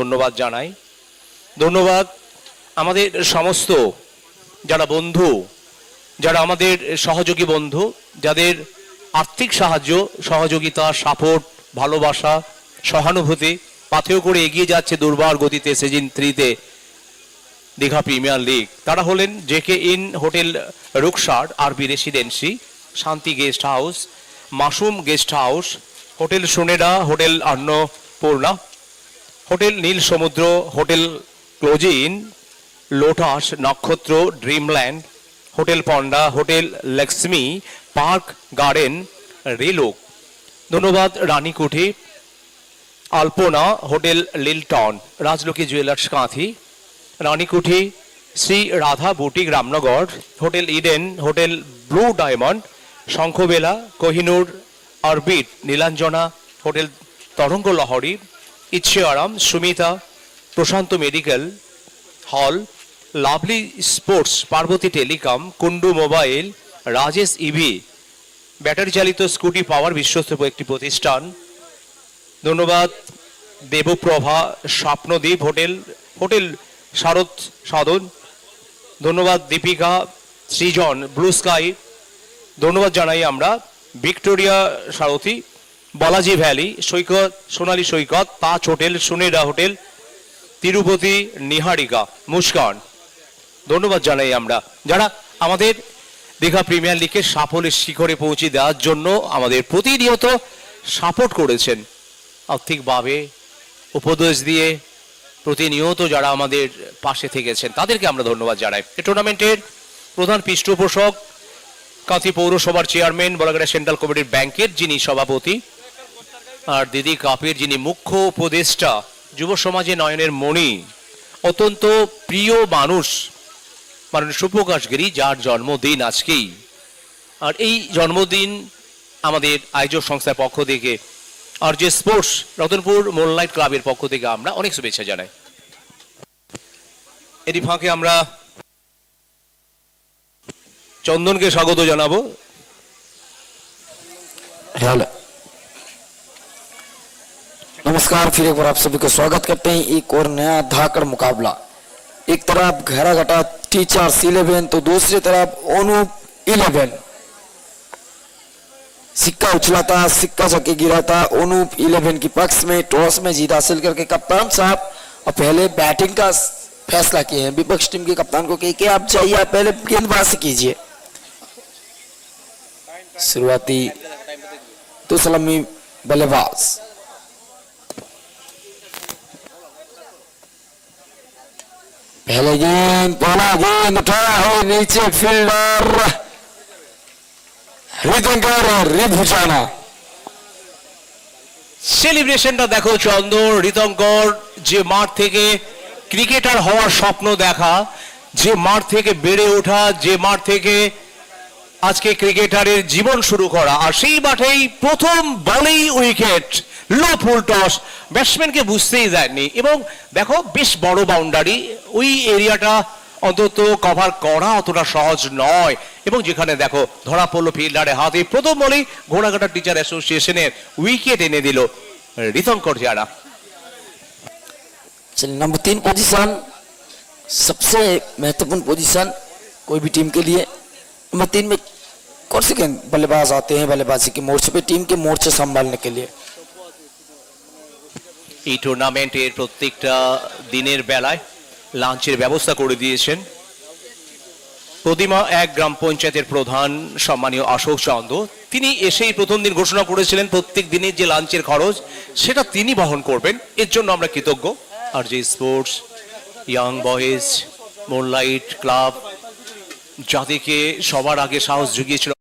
ধন্যবাদ জানাই। ধন্যবাদ আমাদের সমস্ত যারা বন্ধু, যারা আমাদের সহযোগী বন্ধু, যাদের আর্থিক সাহায্য, সহযোগিতা, সাপোর্ট, ভালোবাসা, সহানুভূতি পাথেয় করে এগিয়ে যাচ্ছে দুর্বার গতিতে সিজন 3-তে দীঘা প্রিমিয়ার লিগ। তারা হলেন JK Inn Hotel Ruksar, RB Residency, Shanti Guest House, Masum Guest House, Hotel সোনেডা, Hotel Annapurna, Hotel Neel Samudra, Hotel ক্লোজিন, লোটাস, নক্ষত্র, ড্রিমল্যান্ড, হোটেল পন্ডা, হোটেল লক্ষ্মী, পার্ক গার্ডেন, রেলোক। ধন্যবাদ রানীকুঠি, আলপনা, হোটেল লিলটন, Rajlakshmi Jewellers Kanthi, Ranikuthi, Shri Radha Boutique Ramnagar, Hotel Eden, Hotel Blue Diamond, Shankhabela, Kohinoor Orbit, Nilanjana, Hotel Taranga Lahari, Ichhe Aram, Sumita, Prashanta Medical Hall, Lovely Sports, Parvati Telecom, Kundu Mobile, Rajesh EV, battery চালিত scooty power বিশ্বস্ত একটি প্রতিষ্ঠান। ধন্যবাদ দেবপ্রভা স্বপ্নদ্বীপ হোটেল, হোটেল শারদ সাধন। ধন্যবাদ দীপিকা সৃজন ব্লু স্কাই। ধন্যবাদ জানাই আমরা ভিক্টোরিয়া সারথী, বালাজি ভ্যালি সৈকত, সোনালী সৈকত, তাজ হোটেল, সুনেডা হোটেল, তিরুপতি নিহারিকা, মুস্কান। ধন্যবাদ জানাই আমরা যারা আমাদের দীঘা প্রিমিয়ার লিগের সাফল্যের শিখরে পৌঁছে দেওয়ার জন্য আমাদের প্রতিনিয়ত সাপোর্ট করেছেন আর্থিকভাবে, উপদেশ দিয়ে, প্রতিনিয়ত যারা আমাদের পাশে থেকেছেন তাদেরকে আমরা ধন্যবাদ জানাই। এই টুর্নামেন্টের প্রধান পৃষ্ঠপোষক কাঁথি পৌরসভার চেয়ারম্যান, বলাগাড়া সেন্ট্রাল কমিটির ব্যাংকের যিনি সভাপতি, আর দিদি কাপের যিনি মুখ্য উপদেষ্টা, যুব সমাজে নয়নের মণি, অত্যন্ত প্রিয় মানুষ মাননীয় সুপ্রকাশ গিরি, যার জন্মদিন আজকেই। আর এই জন্মদিন আমাদের আয়োজক সংস্থার পক্ষ থেকে আর যে স্পোর্টস রতনপুর মোনলাইট ক্লাবের পক্ষ থেকে আমরা অনেক শুভেচ্ছা জানাই। এটি ফাঁকে আমরা চন্দনকে স্বাগত জানাবো। नमस्कार, फिर एक बार आप सभी को स्वागत करते हैं एक और नया धाकड़ मुकाबला। एक तरफ घेराघाटा टीचर्स 11 तो दूसरी तरफ ओनूप 11। सिक्का उछला था, सिक्का चक्के गिरा था ओनूप 11 की पक्ष में। टॉस में जीत हासिल करके कप्तान साहब और पहले बैटिंग का फैसला किए हैं। विपक्ष टीम के कप्तान को कह के आप जाइए, आप पहले गेंदबाजी कीजिए। शुरुआती तो सलामी बल्लेबाज पहले गेंद, पहला गेंद उठाया है नीचे फील्डर রিতঙ্কর রিভুজানা। সেলিব্রেশনটা দেখো চন্দন। রিতঙ্কর যে মাঠ থেকে ক্রিকেটার হওয়ার স্বপ্ন দেখা, যে মাঠ থেকে বেড়ে ওঠা, যে মাঠ থেকে আজকে ক্রিকেটারের জীবন শুরু করা, আর সেই মাঠেই প্রথম বলেই উইকেট, লো ফুল টস, ব্যাটসম্যানকে বুঝতেই দেয়নি। এবং দেখো বেশ বড় বাউন্ডারি, ওই এরিয়াটা অন্তত কভার করা অতটা সহজ নয়। এবং যেখানে দেখো ধরা পড়লো ফিল্ডারের হাতে, প্রথম বলেই ঘোড়াঘাটা টিচার অ্যাসোসিয়েশনের উইকেট এনে দিল রিতঙ্কর যারা। नंबर 3 पोजीशन सबसे महत्वपूर्ण पोजीशन कोई भी टीम के लिए। नंबर 3 में कौन से बल्लेबाज आते हैं बल्लेबाजी के मोर्चे पे, टीम के मोर्चे संभालने के लिए। এই টুর্নামেন্টের প্রত্যেকটা দিনের বেলায় লাঞ্চের ব্যবস্থা করে দিয়েছেন প্রতিমা 1 গ্রাম পঞ্চায়েতের প্রধান সম্মানীয় অশোক চন্দ্র। তিনি এসেই প্রথম দিন ঘোষণা করেছিলেন প্রত্যেক দিনের যে লাঞ্চের খরচ সেটা তিনি বহন করবেন। এর জন্য আমরা কৃতজ্ঞ। আর যে sports, young Boys, moonlight club যাদেরকে সবার আগে সাহস জুগিয়েছিল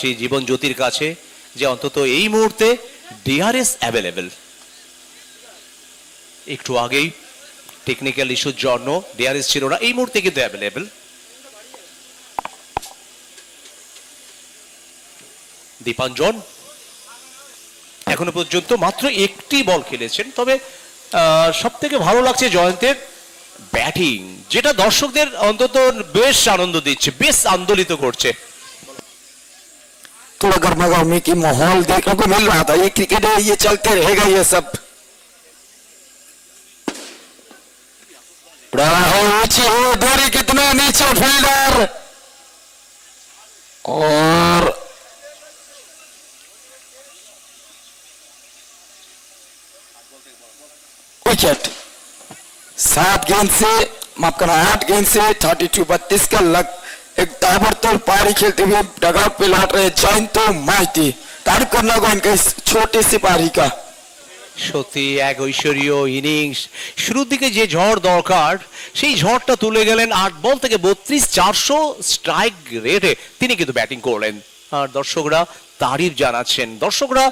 আসি জীবন জ্যোতির কাছে যে অন্তত এই মুহূর্তে ডিআরএস অ্যাভেলেবেল। একটু আগেই টেকনিক্যাল ইস্যুর জন্য ডিআরএস ছিল না, এই মুহূর্তে কিন্তু অ্যাভেলেবেল। দীপাঞ্জন এখনো পর্যন্ত মাত্র একটি বল খেলেছেন, তবে সব থেকে ভালো লাগছে জয়ন্তের ব্যাটিং, যেটা দর্শকদের অন্তত বেশ আনন্দ দিচ্ছে, বেশ আন্দোলিত করছে। थोड़ा गर्मा गर्मी की माहौल देखने को मिल रहा था। ये क्रिकेट है, ये चलते रहेगा ये सब। रहा है ऊंची हो दूरी कितना नीचे फील्डर और विकेट। 7 गेंद से माफ करना 8 गेंद से 32-32 का लग एक ताबड़तोड़ पारी खेलते हुए डगआउट पे लौट रहे जयंत माइती। तारीफ करना होगा इनके इस छोटी सी पारी का। সত্যি এক ঐশ্বরীয় ইনিংস। শুরুর দিকে যে ঝড় দরকার সেই ঝড়টা তুলে গেলেন। 8 বল থেকে 32, 400 স্ট্রাইক রেটে তিনি কিন্তু ব্যাটিং করলেন, আর দর্শকরা তারিফ জানাচ্ছেন। দর্শকরা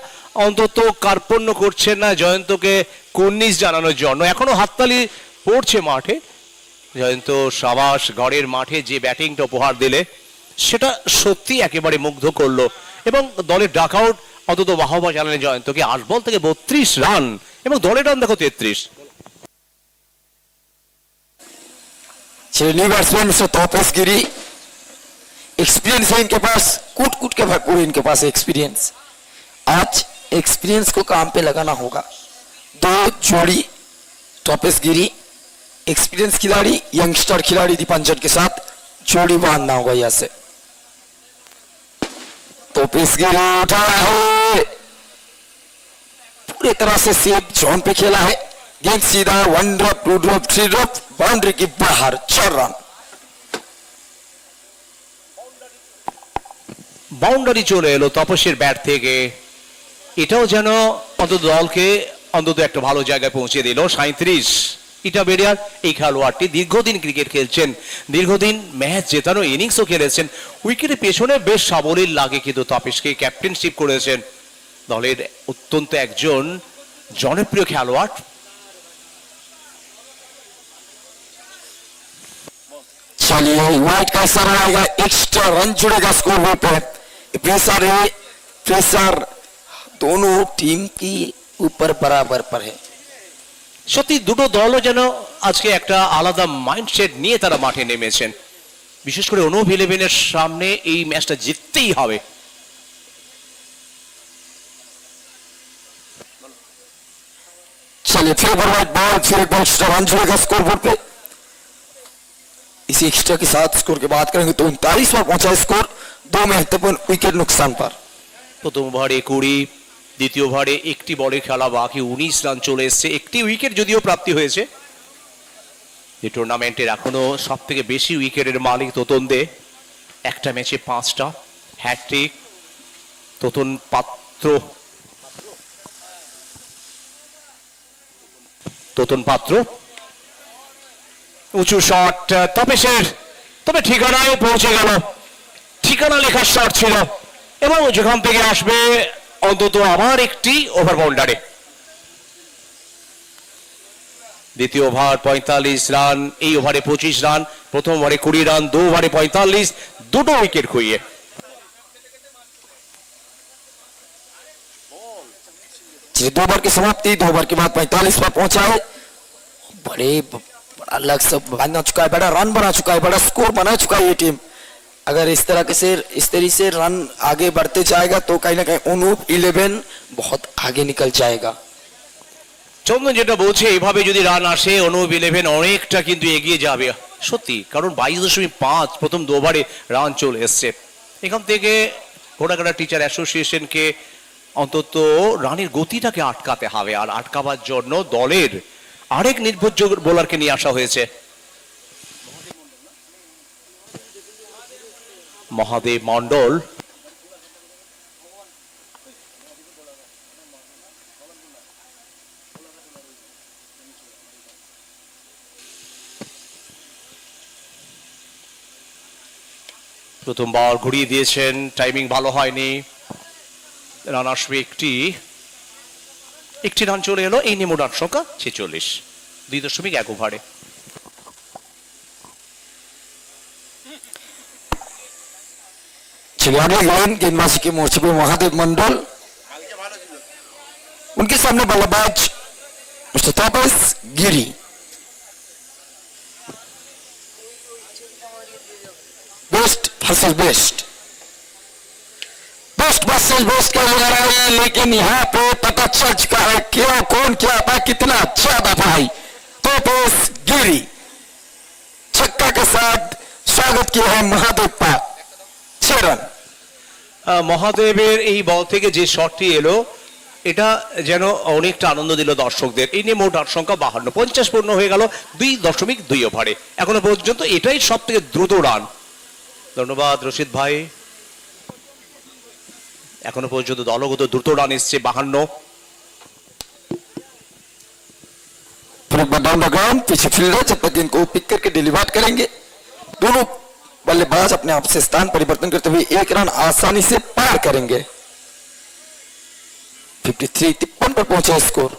অন্তত কার্পণ্য করছেন না জয়ন্তকে কুর্নিশ জানানোর জন্য, এখনো হাততালি পড়ছে মাঠে। জয়ন্ত সাবাস, ঘরের মাঠে যে ব্যাটিংটা উপহার দিলে সেটা সত্যি একেবারে মুগ্ধ করলো, এবং দলের ডাকআউট অন্তত বাহবা জানালেন জয়ন্তকে। 8 বল থেকে 32 রান, এবং দলের রান দেখো 33। न्यू बैट्समैन मिस्टर तोपेश गिरी, एक्सपीरियंस है इनके पास, कूट कूट के भरपूर इनके पास एक्सपीरियंस। आज एक्सपीरियंस को काम पे लगाना होगा। 2 जोड़ी तोपेश गिरी एक्सपीरियंस खिलाड़ी, यंगस्टर खिलाड़ी दीपांजन के साथ जोड़ी बांधना होगा यहां से। तोपेश गिरी उठा है, पूरी तरह से सेफ जोन पे खेला है। गेंद सीधा 1 ड्रॉप 2 ड्रॉप 3 ड्रॉप बाउंड्री की बाहर 4 रन। বাউন্ডারি চলে এলো তপস্যের ব্যাট থেকে, এটাও যেন অন্তত দলকে অন্তত একটা ভালো জায়গায় পৌঁছে দিল। 37 ইটাবেরিয়ার এই খেলোয়াড়টি দীর্ঘদিন ক্রিকেট খেলছেন, দীর্ঘদিন ম্যাচ জেতানো ইনিংসও খেলেছেন। উইকেটের পেছনে বেশ সাবলীল লাগে, কিন্তু তপেশকে ক্যাপ্টেনশিপ করেছেন। দলের অত্যন্ত একজন জনপ্রিয় খেলোয়াড়। चलिए वाइट का सर आएगा, एक्स्ट्रा रन जुड़ेगा स्कोर बोर्ड पे। प्रेशर है, प्रेशर दोनों टीम की ऊपर बराबर पर है। সত্যি দুটো দলও যেন আজকে একটা আলাদা মাইন্ডসেট নিয়ে তারা মাঠে নেমেছেন। বিশেষ করে অনুপ 11-এর সামনে এই ম্যাচটা জিততেই হবে। चलिए फिर वाइट बॉल, फिर एक एक्स्ट्रा रन जुड़ेगा स्कोर बोर्ड पे। इसी एक्स्ट्रा के साथ स्कोर की बात करेंगे तो 39 पर पहुंचा स्कोर, 2 महत्वपूर्ण विकेट नुकसान पर। প্রথম ওভারে 20, দ্বিতীয় ওভারে একটি বলে খেলা বাকি, 19 রান চলে এসছে। একটি উইকেট যদিও প্রাপ্তি হয়েছে। এই টুর্নামেন্টের এখনো সব থেকে বেশি উইকেটের মালিক তোতন দে, একটা ম্যাচে 5টা হ্যাটট্রিক। তোতন পাত্র, তোতন পাত্র উঁচু শট তপেশের, তবে ঠিকানায় পৌঁছে গেল। ঠিকানা লেখার শট ছিল, এবং যেখান থেকে আসবে অন্তত আবার একটি ওভার বাউন্ডারে। দ্বিতীয় ওভার 45 রান, এই ওভারে 25 রান, প্রথম ওভারে 20 রান, 2 ওভারে 45, দুটো উইকেট খুইয়ে। 2 ओवर की समाप्ति, 2 ओवर के बाद 45 पर पहुंचा है। बड़ा लक्ष्य बना चुका है, बड़ा रन बना चुका है, बड़ा स्कोर बना चुका है ये टीम। अगर इस तरह से रन आगे बढ़ते जाएगा तो कहीं ना कहीं अनूप 11 बहुत आगे निकल जाएगा। চন্দন যেটা বলছে, এইভাবে যদি রান আসে অনুপ 11 অনেকটা কিন্তু এগিয়ে যাবে সত্যি, কারণ 22.5 প্রথম 2 ওভারে রান চলে এসছে। এখান থেকে ঘোড়াঘাটা টিচার অ্যাসোসিয়েশনকে অন্তত রানের গতিটাকে আটকাতে হবে, আর আটকাবার জন্য দলের আরেক নির্ভরযোগ্য বোলারকে নিয়ে আসা হয়েছে। মহাদেব মন্ডল, প্রথমবার ঘুরিয়ে দিয়েছেন, টাইমিং ভালো হয়নি, রান আসবে একটি রান চলে এলো। এই নিয়ে মোট রান সংখ্যা 46, 2.1 ওভারে। चलिए अगले लाइन गेंदबाजी के मोर्चे पे महादेव मंडल, उनके सामने बल्लेबाज mister Tapas Giri. Best versus best, best versus best का नजर आ रहा है, लेकिन यहाँ पे पता चल चुका है क्यों कौन क्या था, कितना अच्छा था भाई। तापस गिरी छक्का के साथ स्वागत किया है महादेव का, 6 रन। মহাদেবের এই বল থেকে যে শটটি এলো এটা যেন অনেকটা আনন্দ দিল দর্শকদের। এই নিয়ে মোট রান সংখ্যা 52, 50 পূর্ণ হয়ে গেল 2.2 ওভারে। এখনো পর্যন্ত এটাই সব থেকে দ্রুত রান। ধন্যবাদ রশিদ ভাই। এখনো পর্যন্ত দলগত দ্রুত রান এসছে 52। डाउन द ग्राउंड, पीछे फील्डर जब तक इनको पिक करके डिलीवर करेंगे, दोनों बल्लेबाज अपने आप से स्थान परिवर्तन करते हुए 1 रन आसानी से पार करेंगे। 53 पर पहुंचे स्कोर।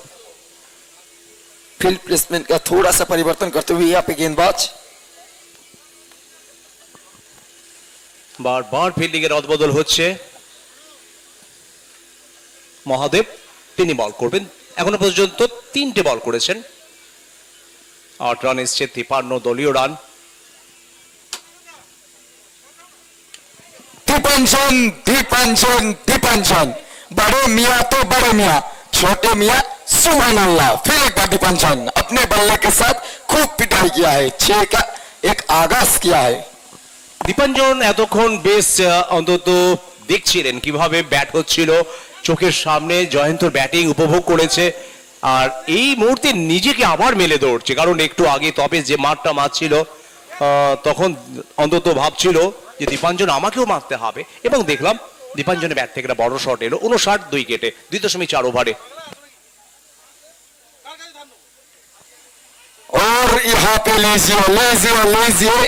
फील्ड प्लेसमेंट का थोड़ा सा परिवर्तन करते हुए यहाँ पे गेंदबाज বারবার ফিল্ডিং এর রদবদল হচ্ছে। মহাদেব তিনি বল করবেন, এখনো পর্যন্ত 3টে বল করেছেন, 8 রান এসছে, 53 দলীয় রান। दीपांचन दीपांचन दीपांचन, बड़े मियाँ तो बड़े मियाँ, छोटे मियाँ सुभान अल्लाह। फिर एक बार दीपांचन अपने बल्ले के साथ खूब पिटाई किया है, 6 का एक आगाज किया है। দীপাঞ্জন এতক্ষণ বেশ অন্তত দেখছিলেন কিভাবে ব্যাট হচ্ছিল, চোখের সামনে জয়ন্তর ব্যাটিং উপভোগ করেছে, আর এই মুহূর্তে নিজেকে আবার মেলে দৌড়ছে। কারণ একটু আগে তবে যে মারটা মারছিল তখন অন্তত ভাবছিল যে দীপাঞ্জন আমাকেও মারতে হবে, এবং দেখলাম দীপাঞ্জনের ব্যাট থেকে একটা বড় শট এলো 59 2 উইকেটে 2.4 ওভারে। और यहाँ पे लीजिए लीजिए लीजिए,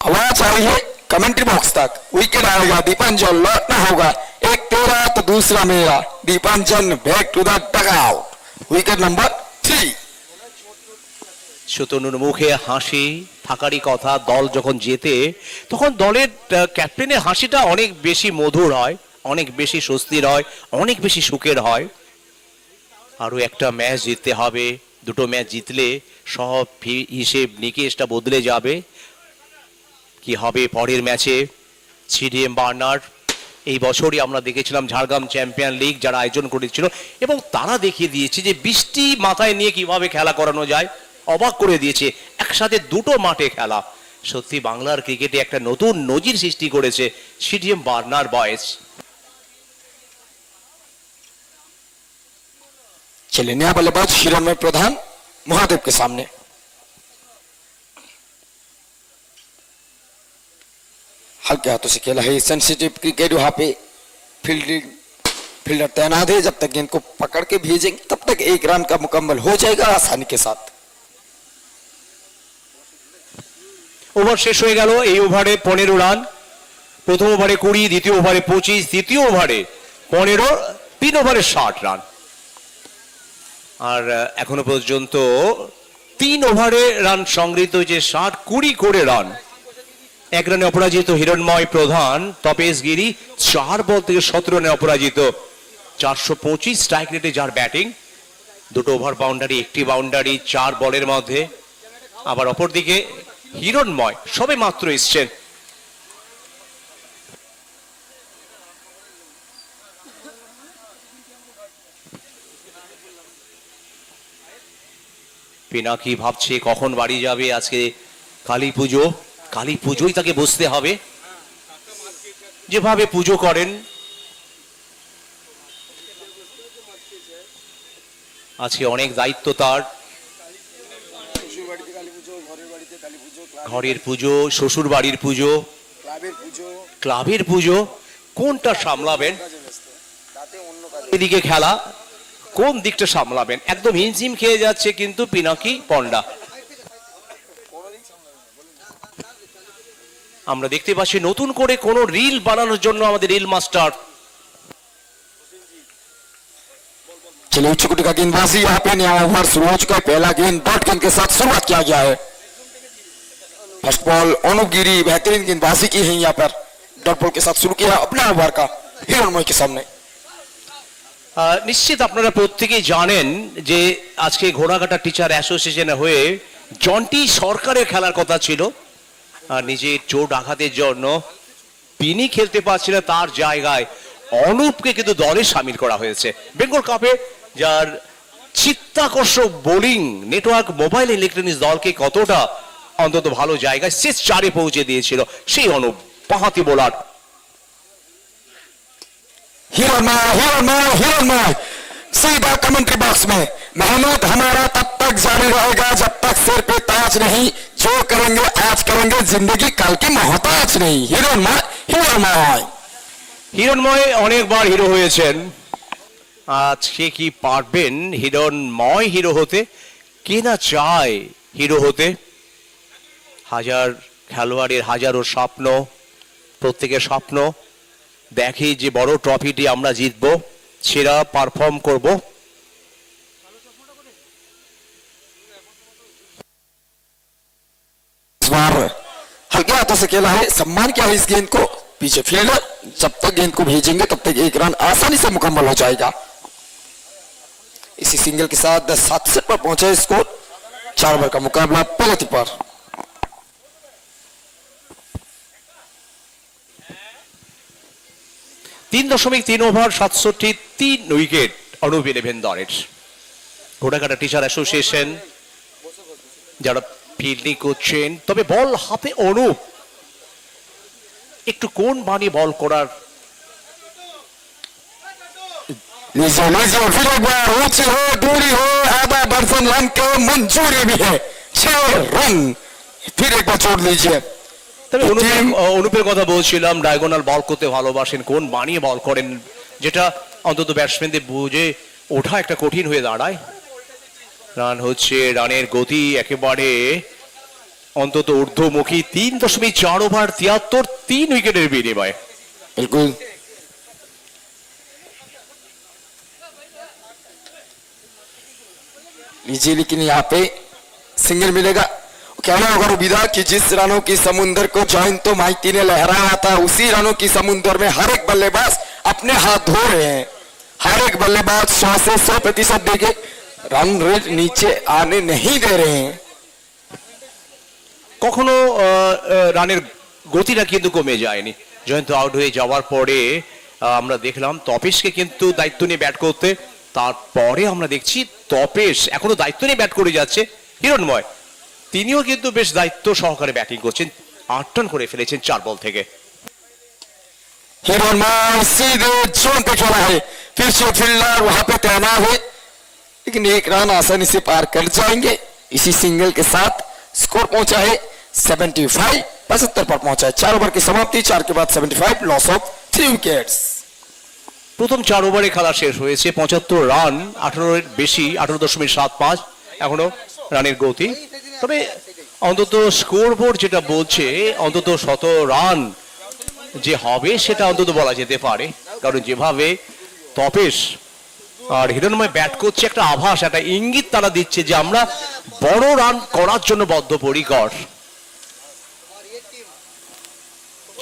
आवाज आ रही है कमेंट्री बॉक्स तक, विकेट आएगा, दीपांजन लौटना होगा, एक तेरा तो दूसरा मेरा, Dipanjan back to the dugout, wicket number 3। সুতনুর মুখে হাসি থাকারই কথা। দল যখন জেতে তখন দলের ক্যাপ্টেনের হাসিটা অনেক বেশি মধুর হয়, অনেক বেশি স্বস্তির হয়, অনেক বেশি সুখের হয়। আরো একটা ম্যাচ জিততে হবে, 2টো ম্যাচ জিতলে সব হিসেব নিকেশটা বদলে যাবে। কি হবে পরের ম্যাচে? সিডিএম বার্নার এই বছরই আমরা দেখেছিলাম ঝাড়গ্রাম চ্যাম্পিয়ন লিগ যারা আয়োজন করেছিল, এবং তারা দেখিয়ে দিয়েছে যে বৃষ্টি মাথায় নিয়ে কিভাবে খেলা করানো যায়, অবাক করে দিয়েছে। একসাথে 2টো মাঠে খেলা, সত্যি বাংলার ক্রিকেটে একটা নতুন নজির সৃষ্টি করেছে সিডিএম বার্নার বয়েজ। चलिए नया बल्लेबाज हिरणमय प्रधान महादेव के सामने, हल्के हाथों से खेला है, सेंसिटिव क्रिकेट। वहां पे फील्डर तैनात है, जब तक गेंद को पकड़ के भेजेंगे तब तक 1 रन का मुकम्मल हो जाएगा आसानी के साथ। ওভার শেষ হয়ে গেল। এই ওভারে 15 রান, প্রথম ওভারে 20, দ্বিতীয় ওভারে 25, তৃতীয় ওভারে 15, 3 ওভারে 60 রান। আর এখনো পর্যন্ত 3 ওভারে রান সংগৃহীত হয়েছে 60, 20 করে রান। 1 রানে অপরাজিত হিরণময় প্রধান, তপেশ গিরি 4 বল থেকে 17 রানে অপরাজিত, 425 স্ট্রাইক রেটে যার ব্যাটিং, 2টো ওভার বাউন্ডারি, 1টি বাউন্ডারি 4 বলের মধ্যে। আবার অপরদিকে হিরণময় সবে মাত্র এসছেন। পিনাকি ভাবছে কখন বাড়ি যাবে, আজকে কালী পুজো, কালী পুজোই তাকে বসতে হবে। যেভাবে পুজো করেন আজকে অনেক দায়িত্ব তার, ঘরের পুজো, শ্বশুর বাড়ির পুজো, ক্লাবের পুজো, কোনটা সামলাবেন? এদিকে খেলা, কোন দিকটা সামলাবেন? একদম হিমশিম খেয়ে যাচ্ছে কিন্তু পিনাকি পন্ডা। আমরা দেখতে পাচ্ছি নতুন করে কোনো রিল বানানোর জন্য আমাদের রিল মাস্টার। चलिए उच्च कोटि का गेंदबाजी यहाँ पे नया ओवर शुरू हो चुका है। पहला गेंद डॉट गेंद के साथ शुरुआत किया गया है। फर्स्ट बॉल अनुप गिरी बेहतरीन गेंदबाजी की है यहाँ पर। डॉट बॉल के साथ शुरू किया अपना ओवर का हिरणमय के सामने। নিশ্চিত আপনারা প্রত্যেকেই জানেন যে আজকে ঘোড়াঘাটা টিচার অ্যাসোসিয়েশনে হয়ে জন্টি সরকারের খেলার কথা ছিল, আর নিজের চোট আঘাতের জন্য তিনি খেলতে পারছিল, তার জায়গায় অনুপকে কিন্তু দলে সামিল করা হয়েছে। বেঙ্গল কাপে যার চিত্তাকর্ষক বোলিং নেটওয়ার্ক মোবাইল ইলেকট্রনিক্স দলকে কতটা অন্তত ভালো জায়গায় শেষ 4-এ পৌঁছে দিয়েছিল সেই অনুপ বাঁহাতি বোলার। हिरणमय सीधा कमेंट्री बॉक्स में। मेहनत हमारा तब तक जारी रहेगा जब तक सिर पे ताज नहीं। जो करेंगे आज करेंगे, जिंदगी कल की मोहताज नहीं। हिरणमय হিরণময় অনেকবার হিরো হয়েছেন, আজকে কি পারবেন হিরণময় হিরো হতে? কে না চায় হিরো হতে? হাজার খেলোয়াড়ের হাজারো স্বপ্ন, প্রত্যেকের স্বপ্ন দেখি যে বড় ট্রফিটি আমরা জিতবো, সেরা পারফর্ম করব। इस बार हल्के हाथों से खेला है, सम्मान किया है इस गेंद को। पीछे फील्डर जब तक गेंद को भेजेंगे तब तक एक रन आसानी से मुकम्मल हो जाएगा। इसी सिंगल के साथ 7 सेट पर पहुंचा स्कोर। 4 ओवर का मुकाबला प्रगति पर। 3.3 ওভার 67 উইকেট অনুপ 11 দলের। ঘোড়াঘাটা টিচার অ্যাসোসিয়েশন যারা ফিল্ডিং করছেন, তবে বল হাতে অনুপ একটু কোন বানি বল করার। लीजिए फिर एक बार ऊंची हो दूरी हो आधा दर्जन रन को मंजूरी भी है। 6 रन फिर एक बार छोड़ लीजिए। তবে অনুপের কথা বলছিলাম, ডায়াগোনাল বল করতে ভালোবাসেন, কোন বানিয়ে বল করেন, যেটা অন্তত ব্যাটসম্যানদের বুঝে ওঠা একটা কঠিন হয়ে দাঁড়ায়। রান হচ্ছে, রানের গতি একেবারে অন্তত ঊর্ধ্বমুখী। 3.4 ওভার 73 3 উইকেটের বিনিময়ে। बिल्कुल लीजिए, लेकिन यहाँ पे सिंगल मिलेगा। कहना होगा रुबिदा कि जिस रनों की समुंदर को जॉइन तो माइती ने लहराया था, उसी रनों की समुंदर में हर एक बल्लेबाज अपने हाथ धो रहे हैं। हर एक बल्लेबाज 100 से 100% देके रन रेट नीचे आने नहीं दे रहे हैं। কখনো রানের গতিটা কিন্তু কমে যায়নি। জয়ন্ত আউট হয়ে যাওয়ার পরে আমরা দেখলাম তপেশকে কিন্তু দায়িত্ব নিয়ে ব্যাট করতে, তারপরে আমরা দেখছি তপেশ এখনো দায়িত্ব নিয়ে ব্যাট করে যাচ্ছে। হিরণময় তিনিও কিন্তু বেশ দায়িত্ব সহকারে ব্যাটিং করছেন, 8 রান করে ফেলেছেন 4 বল থেকে। हिरणमय सीधे जोन पे खेला है, फिर से फील्डर वहां पे तैनात है, लेकिन एक रन आसानी से पार कर जाएंगे। इसी सिंगल के साथ स्कोर पहुंचा है 75 75 पर पहुंचा है। 4 ओवर की समाप्ति, 4 के बाद 75 लॉस ऑफ 3 विकेट्स। প্রথম 4 ওভারে খেলা শেষ হয়েছে, 75 রান, 18-এর বেশি, 18.75 এখনো রানের গতি। তবে অন্তত স্কোর বোর্ড যেটা বলছে অন্তত 100 রান যে হবে সেটা অন্তত বলা যেতে পারে, কারণ যেভাবে তপেশ আর হিরণময় ব্যাট করছে একটা আভাস, একটা ইঙ্গিত তারা দিচ্ছে যে আমরা বড় রান করার জন্য বদ্ধপরিকর।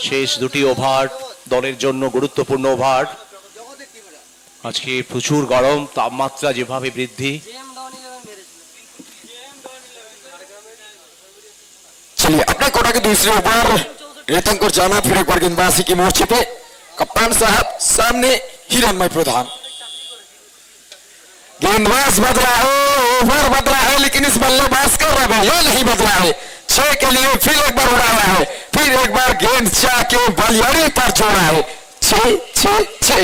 শেষ 2টি ওভার দলের জন্য গুরুত্বপূর্ণ ওভার। আজকে প্রচুর গরম, তাপমাত্রা যেভাবে বৃদ্ধি। चलिए अपने कोटा के दूसरे ओवर रेतंकुर जाना, फिर एक बार गेंदबाजी के मोर्चे पे कप्तान साहब सामने हिरणमय प्रधान। गेंदबाज बदला है, ओवर बदला है, लेकिन इस बल्लेबाज का रवैया नहीं बदला है। 6 के लिए फिर एक बार उड़ाया है, फिर एक बार गेंद जाके बलियाड़ी पर छोड़ा है। 6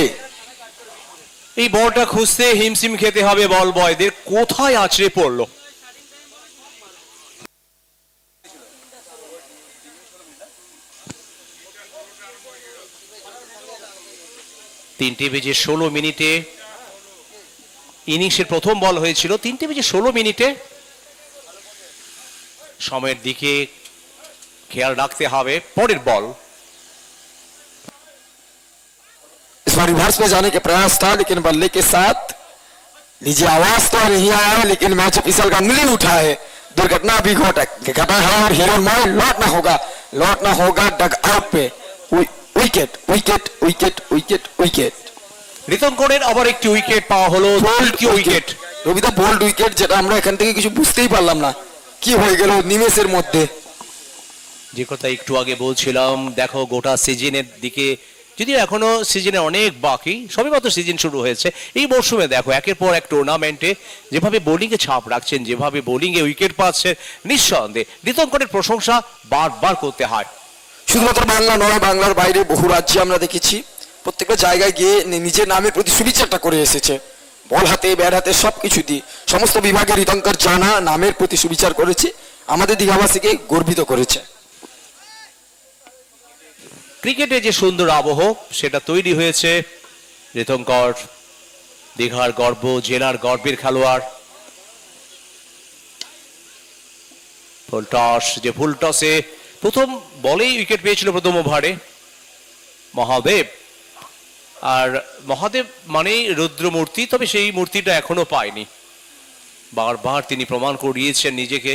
এই বলটা খুঁজতে হিমশিম খেতে হবে বল বয়দের, কোথায় আছড়ে পড়লো। তিনটে বেজে 16 মিনিটে ইনিংসের প্রথম বল হয়েছিল। 3টে বেজে 16 মিনিটে সময়ের দিকে খেয়াল রাখতে হবে পরের বল। इस बार रिवर्स में जाने के प्रयास था लेकिन बल्ले के साथ लीजिए आवाज तो नहीं आया लेकिन मैच ऑफिसर का उंगली उठा है। दुर्घटना भी घटा है और हीरो माइल लौटना होगा डग आउट पे। Wicket wicket wicket wicket wicket রিতঙ্করের আবার একটি উইকেট পাওয়া হলো, তৃতীয় উইকেট। রবিদা বোল্ড উইকেট, যেটা আমরা এখান থেকে কিছু বুঝতেই পারলাম না কি হয়ে গেল নিমেষের মধ্যে। যে কথা একটু আগে বলছিলাম, দেখো গোটা সিজনের দিকে, যদিও এখনো সিজনে অনেক বাকি, সবেমাত্র সিজন শুরু হয়েছে, এই মরশুমে দেখো একের পর এক টুর্নামেন্টে যেভাবে বোলিংয়ে ছাপ রাখছেন, যেভাবে বোলিংয়ে উইকেট পাচ্ছেন, নিঃসন্দেহে রিতঙ্করের প্রশংসা বারবার করতে হয়। শুধুমাত্র বাংলা নয়, বাংলার বাইরে বহু রাজ্যে আমরা দেখেছি প্রত্যেকটা জায়গায় গিয়ে নিজের নামের প্রতি সুবিচারটা করে এসেছে। বল হাতে ব্যাট হাতে সবকিছু দিয়ে সমস্ত বিভাগে রিতঙ্কর জানা নামের প্রতি সুবিচার করেছে, আমাদের দীঘাবাসীকে গর্বিত করেছে। ক্রিকেটে যে সুন্দর আবহ সেটা তৈরি হয়েছে, রিতঙ্কর দীঘার গর্ব, জেলার গর্বের খেলোয়াড়। ফুলটস, যে ফুলটসে প্রথম বলেই উইকেট পেয়েছিল প্রথম ওভারে মহাদেব। আর মহাদেব মানে রুদ্রমূর্তি, তবে সেই মূর্তিটা এখনো পায়নি। বারবার তিনি প্রমাণ করিয়েছেন নিজেকে,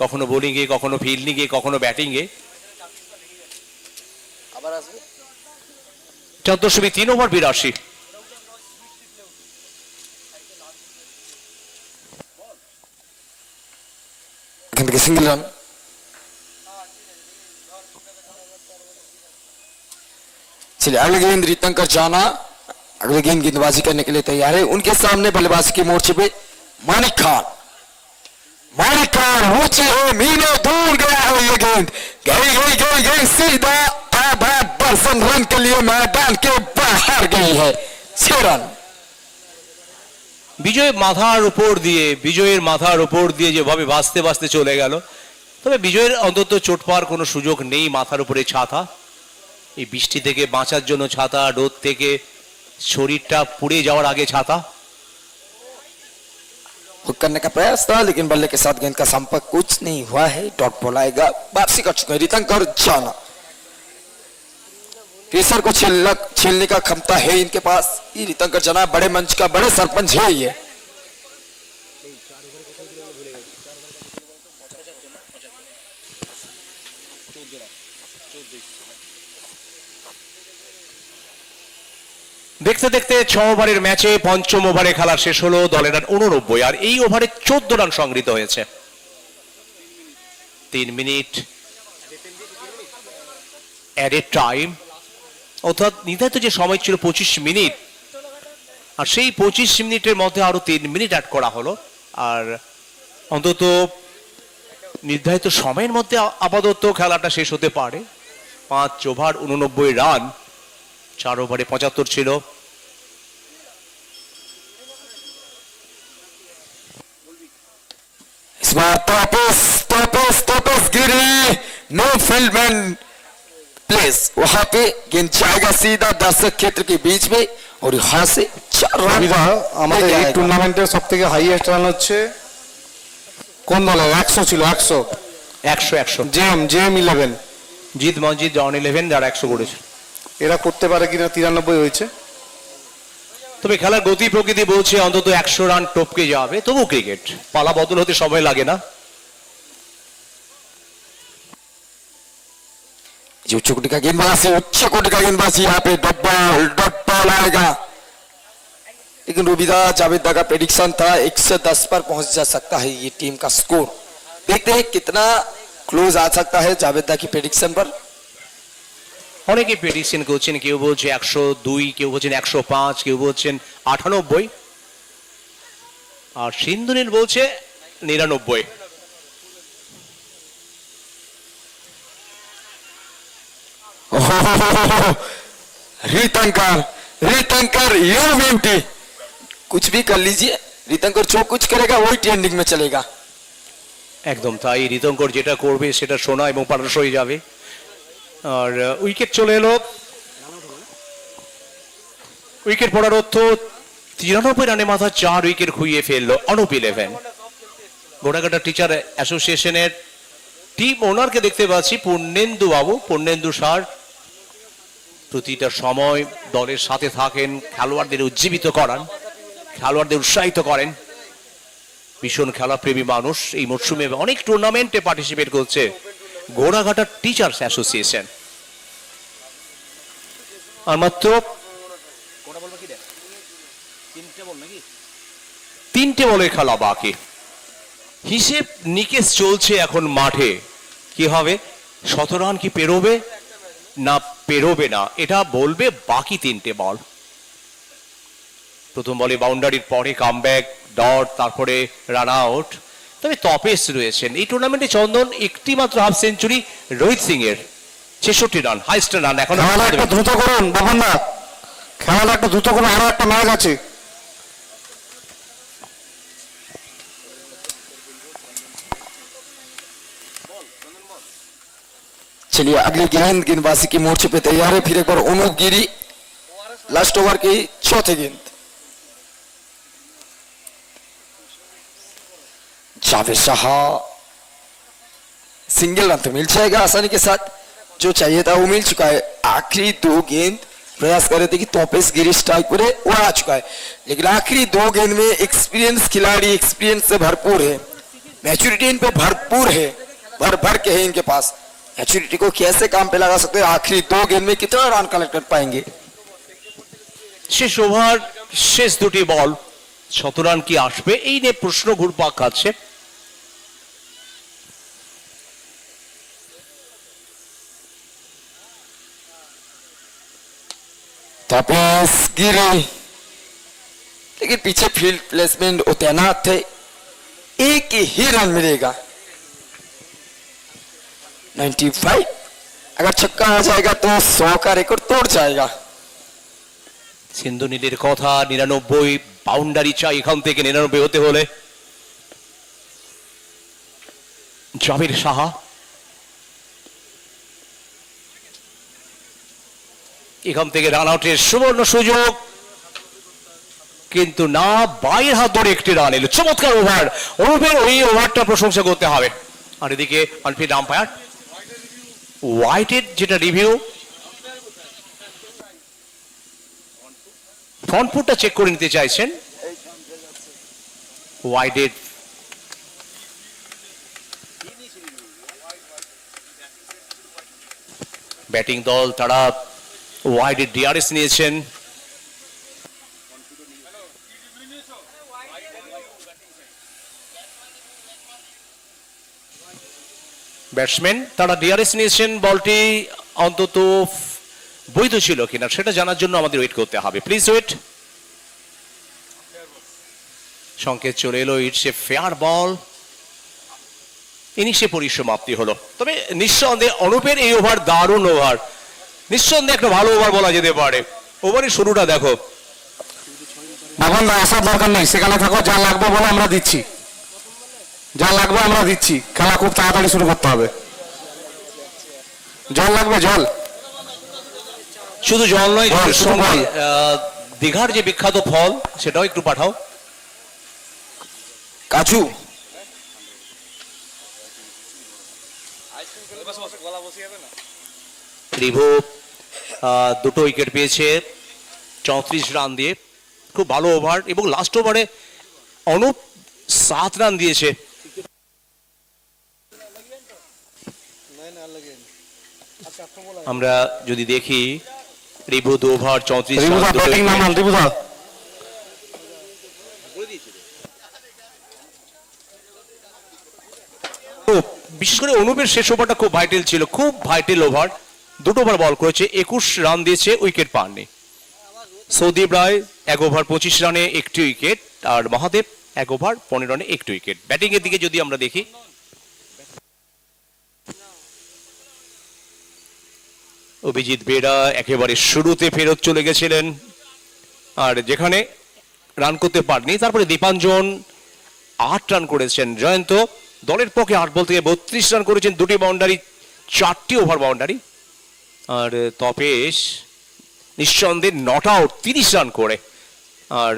কখনো বোলিংয়ে, কখনো ফিল্ডিংয়ে, কখনো ব্যাটিংয়ে। 14.3 ওভার 82। এখান থেকে সিঙ্গেল রান। चलिए अगले गेंद रितंकर जाना, अगले गेंद गेंदबाजी करने के लिए तैयार है। उनके सामने बल्लेबाजी के मोर्चे पे मानिक खान ऊंचे है, मीलों दूर गया है ये गेंद, गई सीधा आधा दर्शन रन के लिए मैदान के बाहर गई है। 6 रन। বিজয়ের মাথার উপর দিয়ে যেভাবে ভাসতে ভাসতে চলে গেল, তবে বিজয়ের অন্তত চোট পাওয়ার কোনো সুযোগ নেই। মাথার উপরে ছাতা, এই বৃষ্টি থেকে বাঁচার জন্য ছাতা, রোদ থেকে শরীরটা পুড়ে যাওয়ার আগে ছাতা। हुक करने का प्रयास था लेकिन बल्ले के साथ गेंद का संपर्क कुछ नहीं हुआ है। डॉट बॉल आएगा, वापसी कर चुके हैं रितंकर जाना। पेसर को छीलने का क्षमता है इनके पास। ये रितंकर जाना बड़े मंच का बड़े सरपंच है ये। দেখতে দেখতে 6 ওভারের ম্যাচে পঞ্চম ওভারে খেলা শেষ হলো, দলের রান 89, আর এই ওভারে 14 রান সংগৃহীত হয়েছে। 3 মিনিট অ্যাডেড টাইম, অর্থাৎ নির্ধারিত যে সময় ছিল 25 মিনিট, আর সেই 25 মিনিটের মধ্যে আরো 3 মিনিট অ্যাড করা হলো। আর অন্তত নির্ধারিত সময়ের মধ্যে আপাতত খেলাটা শেষ হতে পারে। 5 ওভার 89 রান, 4 ওভারে 75 ছিল। इस बार टॉपस गिरी, नो फील्डमैन प्लेस, वहां पे गेंद जाएगा सीधा दर्शक क्षेत्र के बीच में और यहां से 4 रन। আমাদের এই টুর্নামেন্টের সবথেকে হাইয়েস্ট রান হচ্ছে কোন দলের? 100 ছিল, 100 জেএম 11, জিৎ মঞ্জিত জন 11 যারা 100 করেছে। এরা করতে পারে কিনা? 93 হয়েছে। তবে খেলার গতি প্রকৃতি বলছে অন্তত 100 রান টপকে যাবে। তবু ক্রিকেট, পালা বদল হতে সময় লাগে না। जो उच्च कोटि का गेंदबाज यहाँ पे डॉट बॉल आएगा। लेकिन रुबिदा जावेद का प्रेडिक्शन था 110 पर पहुंच जा सकता है ये टीम का स्कोर। देखते हैं कितना क्लोज आ सकता है जावेद की प्रेडिक्शन पर। অনেকে প্রেডিকশন করছেন, কেউ বলছে 102, কেউ বলছেন 105, কেউ বলছেন 98, আর সিন্ধুনীল বলছে 99। रितंकर यू ब्यूटी, कुछ भी कर लीजिए, रितंकर जो कुछ करेगा वही ट्रेंडिंग में चलेगा। একদম তাই, রিতঙ্কর যেটা করবে সেটা শোনা এবং পারদর্শ হয়ে যাবে। আর উইকেট চলে এলো। উইকেট পড়ার অর্থ 93 রানে মাথা 4 উইকেট খুইয়ে ফেললো অনুপ 11। গোটাঘাটা টিচার অ্যাসোসিয়েশনের টিম ওনারকে দেখতে পাচ্ছি পূর্ণেন্দু বাবু, পূর্ণেন্দু স্যার প্রতিটা সময় দলের সাথে থাকেন, খেলোয়াড়দের উজ্জীবিত করান, খেলোয়াড়দের উৎসাহিত করেন। ভীষণ খেলাপ্রেমী মানুষ। এই মরশুমে অনেক টুর্নামেন্টে পার্টিসিপেট করছে ঘোড়াঘাটার টিচার্স অ্যাসোসিয়েশন। আর মাত্র তিনটে বলের খেলা বাকি। হিসেব নিকেশ চলছে এখন মাঠে। কি হবে, 17 রান কি পেরোবে না পেরোবে না এটা বলবে বাকি তিনটে বল। প্রথম বলে বাউন্ডারির পরে কামব্যাক ডট, তারপরে রান আউট। তবে তপেশ রয়েছেন এই টুর্নামেন্টে। চন্দন একটি মাত্র হাফ সেঞ্চুরি রোহিত সিং এর, 66 রান, হাইস্ট রান এখন। খেলা একটু দ্রুত করুন বাবনদা, খেলা একটু দ্রুত করুন, আরো একটা ম্যাচ আছে। चलिए अगली गेंद गेंदबाजी की मोर्चे पे तैयार है। फिर एक बार अनूप गिरी, लास्ट ओवर की चौथी गेंद। जावेद शाह, सिंगल रन तो मिल जाएगा आसानी के साथ, जो चाहिए था वो मिल चुका है। आखिरी दो गेंद प्रयास कर रहे थे कि तोपेश गिरी स्ट्राइक पर है, वो आ चुका है। लेकिन आखिरी दो गेंद में एक्सपीरियंस खिलाड़ी, एक्सपीरियंस से भरपूर है, मैच्योरिटी इन पे भरपूर है, भर भर के है इनके पास। मैच्योरिटी को कैसे काम पे लगा सकते हैं, आखिरी दो गेंद में कितना रन कलेक्ट कर पाएंगे। শেষ ওভার, শেষ দুটি বল, 17 রান কি আসবে এই নিয়ে প্রশ্ন ঘুরপাক খাচ্ছে। तपेश गिरी, लेकिन पीछे फील्ड प्लेसमेंट वो तैनात थे, एक ही रन मिलेगा। 95, अगर छक्का आ जाएगा तो 100 का रिकॉर्ड तोड़ जाएगा। সিন্ধু নীলের কথা 99, বাউন্ডারি চাই এখান থেকে 99 হতে হলে। জাবির সাহা, এখান থেকে রান আউটের সুবর্ণ সুযোগ, কিন্তু না, বাইরের হাত ধরে একটি রান এলো। চমৎকার ওভার, অনুপের ওই ওভারটা প্রশংসা করতে হবে। আর এদিকে অনফিল্ড আম্পায়ার হোয়াইটের যেটা রিভিউ, ফ্রন্ট ফুটটা চেক করে নিতে চাইছেন হোয়াইটের। ব্যাটিং দল তারা ওয়াইডের ডিআরএস নিয়েছেন। ব্যাটসম্যান তারা ডিআরএস নিয়েছেন। বলটি অন্তত বৈধ ছিল কিনা সেটা জানার জন্য আমাদের ওয়েট করতে হবে। Please wait. সংকেত চলে এলো, ইটস এ ফেয়ার বল। ইনিংসে পরিসমাপ্তি হলো। তবে নিঃসন্দেহে অনুপের এই ওভার দারুণ ওভার, নিঃসন্দেহে একটা ভালো ওভার বলা যেতে পারে। ওভারের শুরুটা দেখো। বাবনদা আসার দরকার নেই, সেখানে থাকো, যা লাগবে বলো আমরা দিচ্ছি, যা লাগবে আমরা দিচ্ছি। খেলা খুব তাড়াতাড়ি শুরু করতে হবে। জল লাগবে, জল, শুধু জল নয়, জল, শুধু সঙ্গে জল। দীঘার যে বিখ্যাত ফল সেটাও একটু পাঠাও। কাজু, রিভু দুটো উইকেট পেয়েছে 34 রান দিয়ে, খুব ভালো ওভার। এবং লাস্ট ওভারে অনুপ 7 রান দিয়েছে। আমরা যদি দেখি রিভু 2 ওভার 34 রান, রিবুদা দুটো ব্যাটিং wicket। নামান, রিবুদা বিশেষ করে অনুপের শেষ ওভারটা খুব ভাইটাল ছিল, খুব ভাইটাল ওভার। দুটো ওভার বল করেছে, 21 রান দিয়েছে, উইকেট পাননি। সৌদীপ রায় 1 ওভার 25 রানে 1টি উইকেট, আর মহাদেব 1 ওভার 15 রানে 1টি উইকেট। ব্যাটিং এর দিকে যদি আমরা দেখি, অভিজিৎ বেড়া একেবারে শুরুতে ফেরত চলে গেছিলেন, আর যেখানে রান করতে পারেনি। তারপরে দীপাঞ্জন 8 রান করেছেন। জয়ন্ত দলের পক্ষে 8 বল থেকে 32 রান করেছেন, 2টি বাউন্ডারি, 4টি ওভার বাউন্ডারি। আর তপেশ নিঃসন্দেহে নট আউট 30 রান করে। আর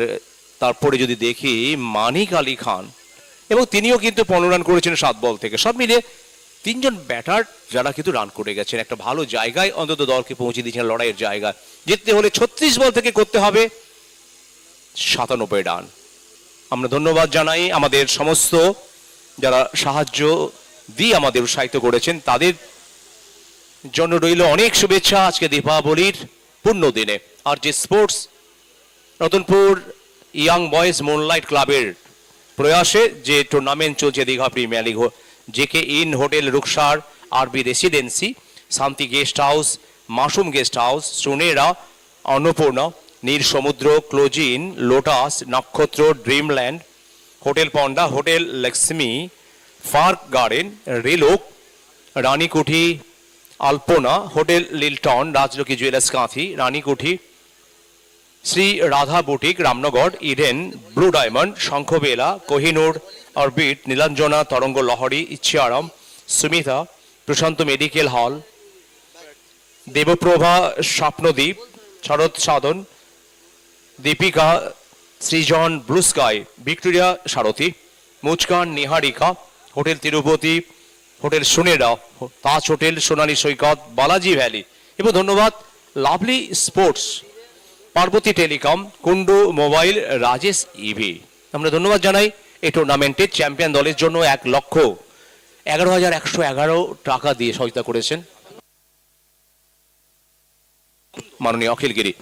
তারপরে যদি দেখি মানিক আলী খান, এবং তিনিও কিন্তু 15 রান করেছেন 7 বল থেকে। সব মিলিয়ে তিনজন ব্যাটার যারা কিন্তু রান করে গেছেন, একটা ভালো জায়গায় অন্তত দলকে পৌঁছে দিয়েছেন লড়াইয়ের জায়গায়। জিততে হলে 36 বল থেকে করতে হবে 97 রান। আমরা ধন্যবাদ জানাই আমাদের সমস্ত যারা সাহায্য দিয়ে আমাদের উৎসাহিত করেছেন, তাদের জন্য রইল অনেক শুভেচ্ছা আজকে দীপাবলির পূর্ণ দিনে। আর যে Sports Ratanpur Young Boys Moonlight ক্লাবের প্রয়াসে যে টুর্নামেন্ট চলছে Digha Premier League, JK Inn Hotel Ruksar, RB Residency, Shanti Guest House, Masum Guest House, সোনেরা, অন্নপূর্ণা, নীল সমুদ্র, ক্লোজিন, লোটাস, নক্ষত্র, ড্রিমল্যান্ড, হোটেল পন্ডা, হোটেল লক্ষ্মী, পার্ক গার্ডেন, রেলোক, রানীকুঠি, আলপনা, হোটেল লিলটন, Rajlakshmi Jewellers Kanthi, Ranikuthi, Shri Radha Boutique, Ramnagar, Eden, Blue Diamond, Shankhabela, Kohinoor, Orbit, Nilanjana, Taranga Lahari, Ichharam, Sumita, Prashanta Medical হল, দেবপ্রভা, স্বপ্নদ্বীপ, শরৎ সাধন, দীপিকা, সৃজন, ব্লু স্কাই, ভিক্টোরিয়া সারথী, মুচকান, নিহারিকা, হোটেল তিরুপতি, হোটেল সোনেরা, তাজ hotel, সোনালী সৈকত, Balaji valley. এবং ধন্যবাদ lovely Sports, Parvati Telecom, Kundu Mobile, Rajesh EV. আমরা ধন্যবাদ জানাই এই টুর্নামেন্টের চ্যাম্পিয়ন দলের জন্য 1,11,111 টাকা দিয়ে সহায়তা করেছেন মাননীয় অখিল গিরি।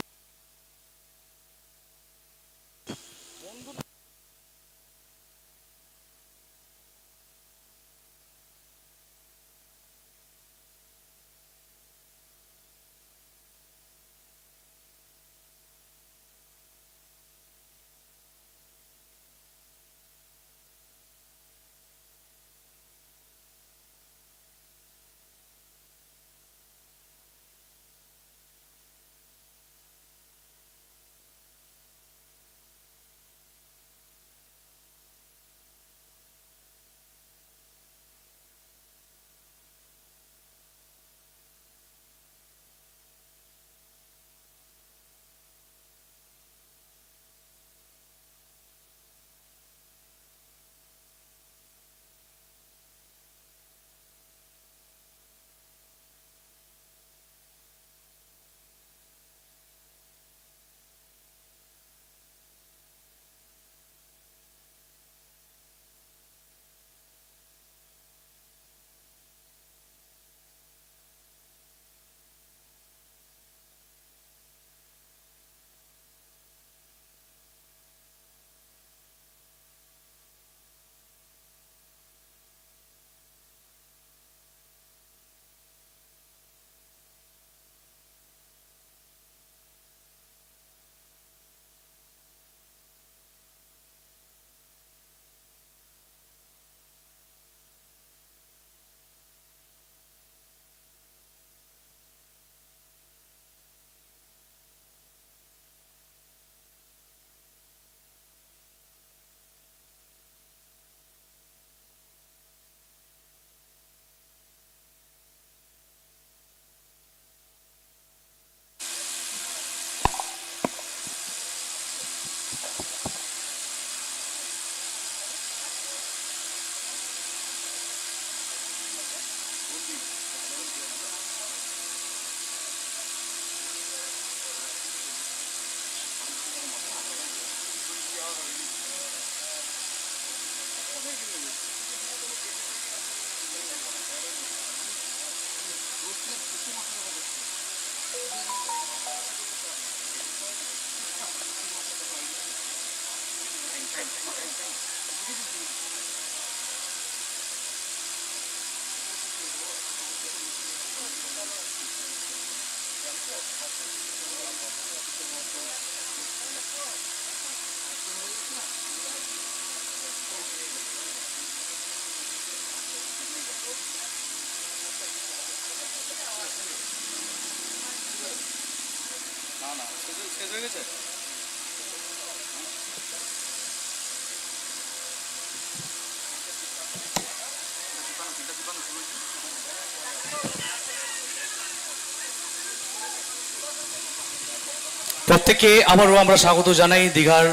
প্রত্যেককে আবারও আমরা স্বাগত জানাই দীঘার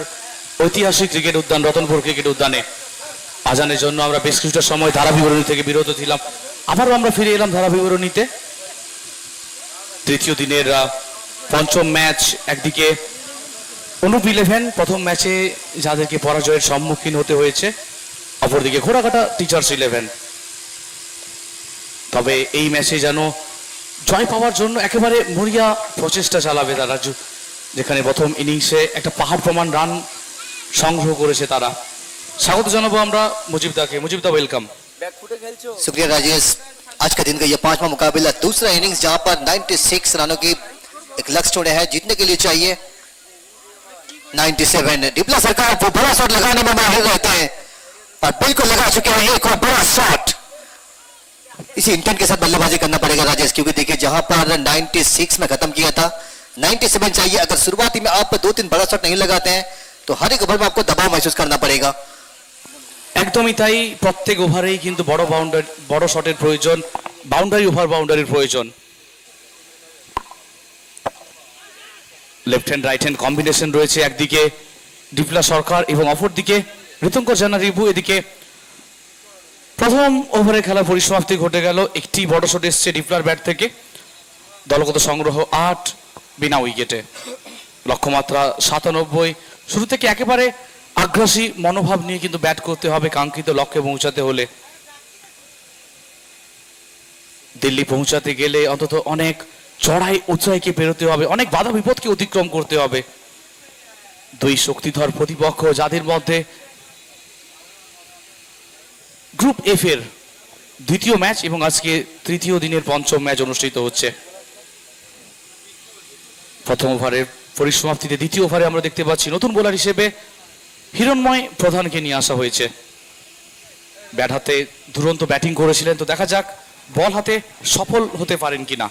ঐতিহাসিক ক্রিকেট উদ্যান রতনপুর ক্রিকেট উদ্যানে। আজানের জন্য আমরা বেশ কিছুটা সময় ধারা বিবরণী থেকে বিরত ছিলাম। আবারও আমরা ফিরে এলাম ধারা বিবরণীতে। তৃতীয় দিনের পঞ্চম ম্যাচ, একদিকে অনুপ 11 প্রথম ম্যাচে যাদেরকে পরাজয়ের সম্মুখীন হতে হয়েছে, অপরদিকে ঘোড়াঘাটা টিচার্স 11। তবে এই ম্যাচে যেন জয় পাওয়ার জন্য একেবারে মরিয়া প্রচেষ্টা চালাবে তারা, যেখানে প্রথম ইনিংসে একটা পাহাড় প্রমাণ রান সংগ্রহ করেছে তারা। স্বাগত জানাবো আমরা মুজিবদাকে। মুজিবদা, ওয়েলকাম। शुक्रिया राजेश। आज का दिन का यह पांचवा मुकाबला, दूसरा इनिंग्स जहां पर 96 रनों की एक लक्ष्य छोड़े है, जीतने के लिए चाहिए 97। डिप्ला सरकार वो बड़ा शॉट लगाने में माहिर रहते हैं और बिल्कुल लगा चुके हैं एक और बड़ा शॉट। इसी इंटेंट के साथ बल्लेबाजी करना पड़ेगा राजेश, क्योंकि देखिए जहां पर 96 में खत्म किया था, 97 चाहिए। अगर शुरुआती में आप 2-3 बड़ा शॉट नहीं लगाते हैं तो हर एक ओवर में आपको दबाव महसूस करना पड़ेगा। একদমই তাই, প্রত্যেক ওভারেই কিন্তু বড় শটের প্রয়োজন, বাউন্ডারি ওভার বাউন্ডারির প্রয়োজন। Left hand right hand combination রয়েছে, একদিকে ডিপ্লা সরকার এবং অপরদিকে ঋতঙ্কর জানা রিভু। এদিকে প্রথম ওভারে খেলা পরিসমাপ্তি ঘটে গেল, একটি বড় শট এসছে ডিপ্লার ব্যাট থেকে। দলগত সংগ্রহ 8 বিনা উইকেটে, লক্ষ্যমাত্রা 97। শুরু থেকে একেবারে আগ্রাসী মনোভাব নিয়ে কিন্তু ব্যাট করতে হবে কাঙ্ক্ষিত লক্ষ্যে পৌঁছাতে হলে। দিল্লি পৌঁছাতে গেলে অন্তত অনেক চড়াই উচ্চাইকে পেরোতে হবে, অনেক বাধা বিপদকে অতিক্রম করতে হবে। দুই শক্তিধর প্রতিপক্ষ, যাদের মধ্যে গ্রুপ এফ এর দ্বিতীয় ম্যাচ এবং আজকে তৃতীয় দিনের পঞ্চম ম্যাচ অনুষ্ঠিত হচ্ছে। প্রথম ওভারের পরিসমাপ্তিতে দ্বিতীয় ওভারে আমরা দেখতে পাচ্ছি নতুন বোলার হিসেবে হিরণময় প্রধানকে নিয়ে আসা হয়েছে। ব্যাট হাতে দুরন্ত ব্যাটিং করেছিলেন, তো দেখা যাক বল হাতে সফল হতে পারেন কিনা।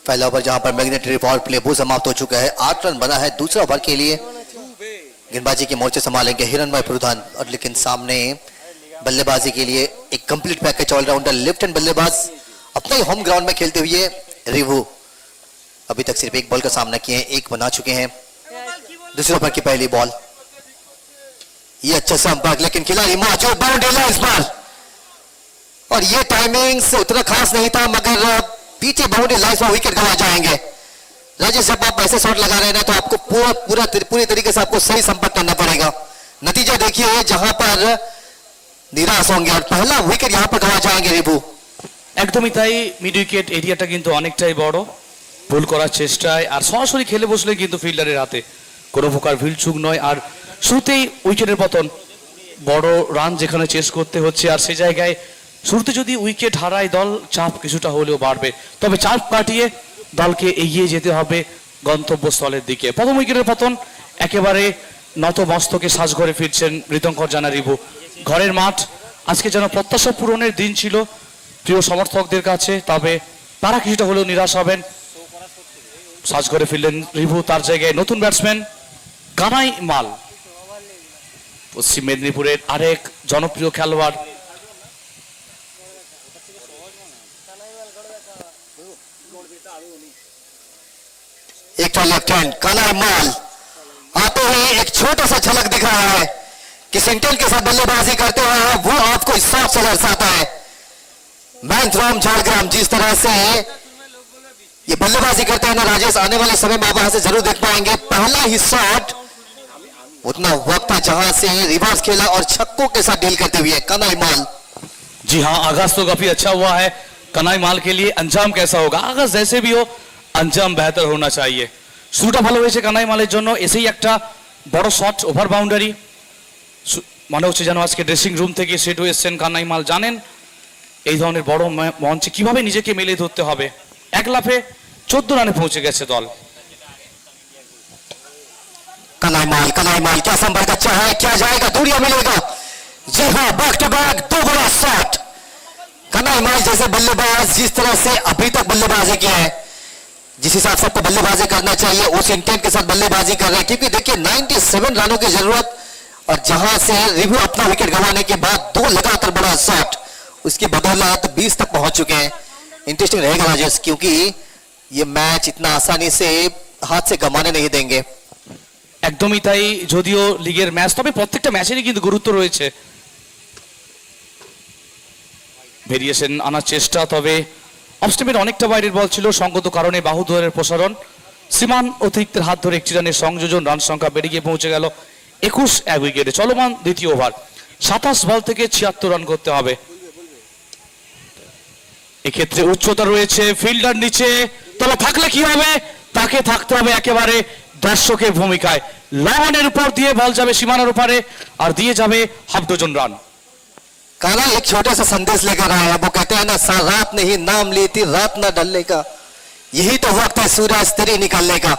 पहला ओवर जहां पर मैग्नेटरी पावर प्ले वो समाप्त हो चुका है, 8 रन बना है। दूसरा ओवर के लिए गेंदबाजी के मोर्चे संभालेंगे हिरण्मय प्रधान, और लेकिन सामने बल्लेबाजी के लिए एक complete package allrounder left hand बल्लेबाज अपने होम ग्राउंड में खेलते हुए रिवू। अभी तक सिर्फ एक बॉल का सामना किए हैं, एक बना चुके हैं। दूसरे ओवर की पहली बॉल, ये अच्छा संपर्क, लेकिन खिलाड़ी मौजूद बाउंड्री लाइन इस बार, और ये टाइमिंग से उतना खास नहीं था, मगर पीछे बाउंड्री लाइन में विकेट गंवा जाएंगे। राजेश, जब आप ऐसे शॉट लगा रहे हैं तो आपको पूरी तरीके से आपको सही संपर्क करना पड़ेगा। नतीजा देखिए जहां पर निराश होंगे और पहला विकेट यहां पर गंवा जाएंगे रिभू। একদমই তাই, মিড উইকেট এরিয়াটা কিন্তু অনেকটাই বড়, ভুল করার চেষ্টায় আর সরাসরি খেলে বসলে কিন্তু ফিল্ডারের হাতে কোনো প্রকার ভিলচুক নয়। আর শুরুতেই উইকেটের পতন, বড় রান যেখানে চেস করতে হচ্ছে, আর সেই জায়গায় শুরুতে যদি উইকেট হারায় দল, চাপ কিছুটা হলেও বাড়বে। তবে চাপ কাটিয়ে দলকে এগিয়ে যেতে হবে গন্তব্যস্থলের দিকে। প্রথম উইকেটের পতন, একেবারে নত মস্তকে সাজঘরে ফিরছেন ঋতঙ্কর জানা রিভু। ঘরের মাঠ, আজকে যেন প্রত্যাশা পূরণের দিন ছিল প্রিয় সমর্থকদের কাছে, তবে তারা কিছুটা হলেও নিরাশ হবেন। সাজঘরে ফিরলেন রিভু, তার জায়গায় নতুন ব্যাটসম্যান কানাই মাল, পশ্চিম মেদিনীপুরের আরেক জনপ্রিয় খেলোয়াড়। एक तो लेफ्ट हैंड काला माल आते ही एक छोटा सा झलक दिख रहा है कि सेंट्रल के साथ बल्लेबाजी करते हुए वो आपको इस हिसाब से दर्शाता है। मैनथ्राम झाड़ग्राम जिस तरह से ये बल्लेबाजी करते हैं ना राजेश, आने वाले समय में आप यहां से जरूर देख पाएंगे। पहला ही शॉट उतना वक्त था जहां से रिवर्स खेला और छक्कों के साथ डील करते हुए कनाई माल। जी हाँ, आगाज तो काफी अच्छा हुआ है कनाई माल के लिए। अंजाम कैसा होगा? आगाज जैसे भी हो, अंजाम बेहतर होना चाहिए। শুরুটা ভালো হয়েছে কানাই মালের জন্য, এসেই একটা বড় শট ওভার বাউন্ডারি। মনে হচ্ছে যেন আজকে ড্রেসিং রুম থেকে সেট হয়ে এসছেন কানাই মাল, জানেন এই ধরনের বড় মঞ্চে কিভাবে নিজেকে মেলে ধরতে হবে। এক লাফে 14 রানে পৌঁছে গেছে দল। कनाई माल क्या संपर्क अच्छा है, क्या जाएगा, दूरिया मिलेगा। जी हाँ, बैक टू बैक दो बड़ा शॉट। कनाई माल जैसे बल्लेबाज जिस तरह से अभी तक बल्लेबाजी किया है, जिस हिसाब से आपको बल्लेबाजी करना चाहिए उस इंटेंट के साथ बल्लेबाजी कर रहे हैं, क्योंकि देखिए 97 रनों की जरूरत, और जहां से रिव्यू अपना विकेट गंवाने के बाद 2 लगातार बड़ा शॉट, उसकी बदौलत 20 तक पहुंच चुके हैं। इंटरेस्टिंग रहेगा राजेश, क्योंकि ये मैच इतना आसानी से हाथ से गंवाने नहीं देंगे। একদমই তাই, যদিও লিগের ম্যাচ, তবে প্রত্যেকটা ম্যাচেরই কিন্তু গুরুত্ব রয়েছে। ভেরিয়েশন আনার চেষ্টা, তবে অফস্টেপের অনেকটা বাইরের বল ছিল, সঙ্গত কারণে বাহুদ্বয়ের প্রসারণ। সীমান অতিরিক্তের হাত ধরে একটি রানের সংযোজন, রান সংখ্যা বেড়ে গিয়ে পৌঁছে গেল 21 উইকেটে। চলমান দ্বিতীয় ওভার, 27 বল থেকে 76 রান করতে হবে। এক্ষেত্রে উচ্চতা রয়েছে, ফিল্ডার নিচে, তবে থাকলে কি হবে, তাকে থাকতে হবে একেবারে দর্শকের ভূমিকায়। লাইনের উপর দিয়ে বল যাবে সীমানার উপরে, আর দিয়ে যাবে হাফ ডজন রান। काला एक छोटा सा संदेश लेकर आया है। वो कहते हैं ना, रात नहीं नाम लेती रात न डलने का, यही तो वक्त है सूरज तेरी निकलने का।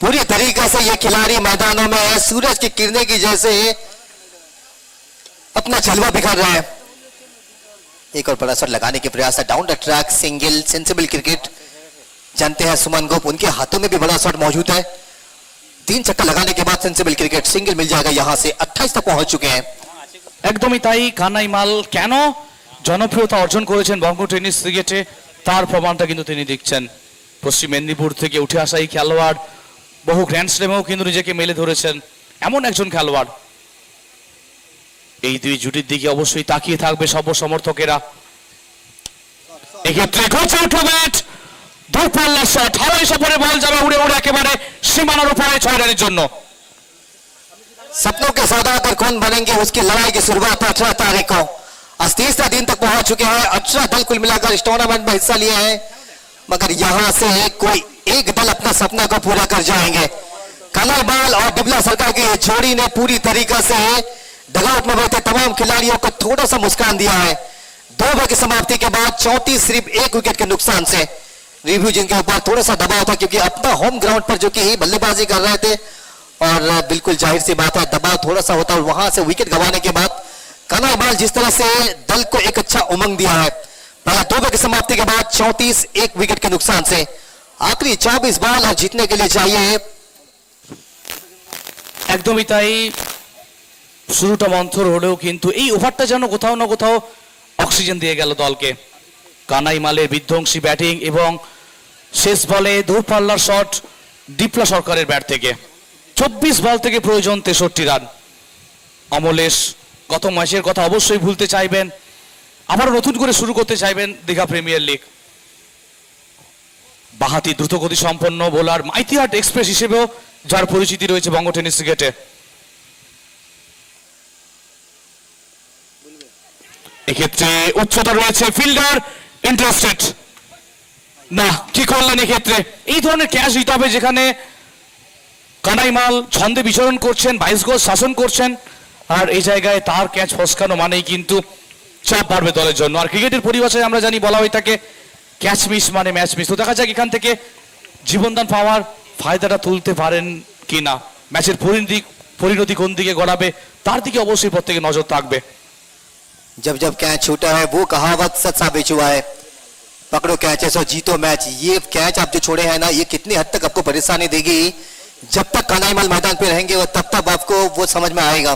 पूरी तरीके से ये खिलाड़ी मैदानों में है, सूरज की किरणें की जैसे अपना जलवा बिखर रहे हैं। एक और बड़ा शॉट लगाने के प्रयास है, down the track single, sensible cricket जानते हैं सुमन गोप, उनके हाथों में भी बड़ा शॉट मौजूद है। 3 छक्का लगाने के बाद सेंसिबल क्रिकेट सिंगल मिल जाएगा, यहां से 28 तक पहुंच चुके हैं। একদমই তাই। কানাই মাল কেন জনপ্রিয়তা অর্জন করেছেন বঙ্গ টেনিস ক্রিকেটে, তার প্রমাণটা কিন্তু তিনি দিচ্ছেন। পশ্চিম মেদিনীপুর থেকে উঠে আসা এই খেলোয়াড় বহু গ্র্যান্ড স্ল্যামেও কিন্তু নিজেকে মেলে ধরেছেন, এমন একজন খেলোয়াড়। এই দুই জুটির দিকে অবশ্যই তাকিয়ে থাকবে সর্ব সমর্থকেরা। এক্ষেত্রে গর্জে উঠল ব্যাট, দূরপাল্লার শট, হাওয়াই সফরে বল যাবে উড়ে উড়ে একেবারে সীমানার উপরে 6 রানের জন্য। सपनों के सौदागर कौन बनेंगे, उसकी लड़ाई की शुरुआत 18 तारीख को। आज 30 दिन तक पहुंच चुके हैं, 18 दल कुल मिलाकर इस टूर्नामेंट में हिस्सा लिए हैं, मगर यहां से कोई एक दल अपना सपना को पूरा कर जाएंगे। कलाबाल और डिबला सरकार की जोड़ी ने पूरी तरीके से डगआउट में बैठे तमाम खिलाड़ियों को थोड़ा सा मुस्कान दिया है। 2 ओवर की समाप्ति के बाद 34 सिर्फ 1 विकेट के नुकसान से। रिव्यू जिनके ऊपर थोड़ा सा दबाव था, क्योंकि अपना होम ग्राउंड पर जो कि बल्लेबाजी कर रहे थे, और बिल्कुल जाहिर सी बात है दबाव थोड़ा सा होता है, और वहां से विकेट गंवाने के बाद काना इकबाल जिस तरह से दल को एक अच्छा उमंग दिया है। पहला 2 ओवर की समाप्ति के बाद 34 1 विकेट के नुकसान से आखिरी 24 बॉल और जीतने के लिए चाहिए। একদমই তাই। শুরুটা মন্থর হলেও কিন্তু এই ওভারটা যেন কোথাও না কোথাও অক্সিজেন দিয়ে গেল দলকে। কানাই মালের বিধ্বংসী ব্যাটিং এবং শেষ বলে দূরপাল্লার শট ডিপলা সরকারের ব্যাট থেকে। 24 বল থেকে প্রয়োজন 63 রান। অমলেশ গত ম্যাচের কথা অবশ্যই ভুলতে চাইবেন, আবার নতুন করে শুরু করতে চাইবেন দীঘা প্রিমিয়ার লিগ। বাহাতি দ্রুতগতি সম্পন্ন বোলার মাইতিহাট এক্সপ্রেস হিসেবেও যার পরিচিতি রয়েছে বঙ্গ টেনিস ক্রিকেটে। এক্ষেত্রে উচ্চতা রয়েছে, ফিল্ডার ইন্টারেস্টেড না, কি করলেন এক্ষেত্রে? এই ধরনের ক্যাচ দিতে হবে যেখানে কানাইমাল ছন্দে বিচরণ করছেন, 22 গজ শাসন করছেন, আর এই জায়গায় তার ক্যাচ ফসকানো মানেই কিন্তু চাপ বাড়বে দলের জন্য। আর ক্রিকেটের পরিভাষায় আমরা জানি বলা হয়ে থাকে ক্যাচ মিস মানে ম্যাচ মিস। তো দেখা যাক এখান থেকে জীবনদান পাওয়ার ফায়দাটা তুলতে পারেন কিনা, ম্যাচের পরিণতি কোন দিকে গড়াবে তার দিকে অবশ্যই প্রত্যেকে নজর থাকবে। जब जब कैच छूटा है वो कहावत सच साबित हुआ है, पकड़ो कैच सो जीतो मैच। ये कैच आप जो छोड़े हैं ना, ये कितनी हद तक आपको परेशानी देगी। जब तक कानाईमाल मैदान पे रहेंगे तब तक आपको वो समझ में आएगा,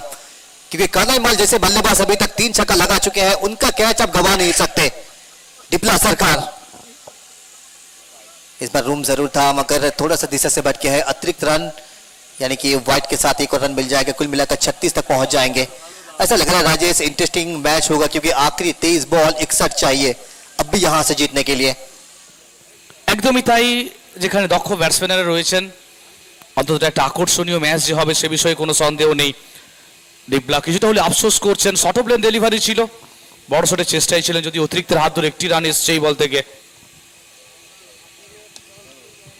क्योंकि कानाईमाल जैसे बल्लेबाज अभी तक 3 छक्का लगा चुके हैं, उनका कैच आप गवा नहीं सकते। डिपला सरकार इस बार रूम जरूर था, मगर थोड़ा सा दिशा से भटके है। अतिरिक्त रन यानी कि वाइट के साथ एक और रन मिल जाएगा, कुल मिलाकर 36 तक पहुंच जाएंगे। ऐसा लग रहा है राजेश इंटरेस्टिंग मैच होगा, क्योंकि आखिरी 23 बॉल 61 चाहिए अब भी यहां से जीतने के लिए। একদমই তাই। যেখানে দক্ষ ব্যাটসম্যানরা রয়েছেন, অন্তত একটা আকর্ষণীয় ম্যাচ যে হবে সে বিষয়ে কোনো সন্দেহ নেই। ডিপলা কিছুটা হলে আফসোস করছেন, শর্ট অফ লেন ডেলিভারি ছিল, বড় শটের চেষ্টাই ছিলেন, যদি অতিরিক্তের হাত ধরে একটি রান এসছে এই বল থেকে।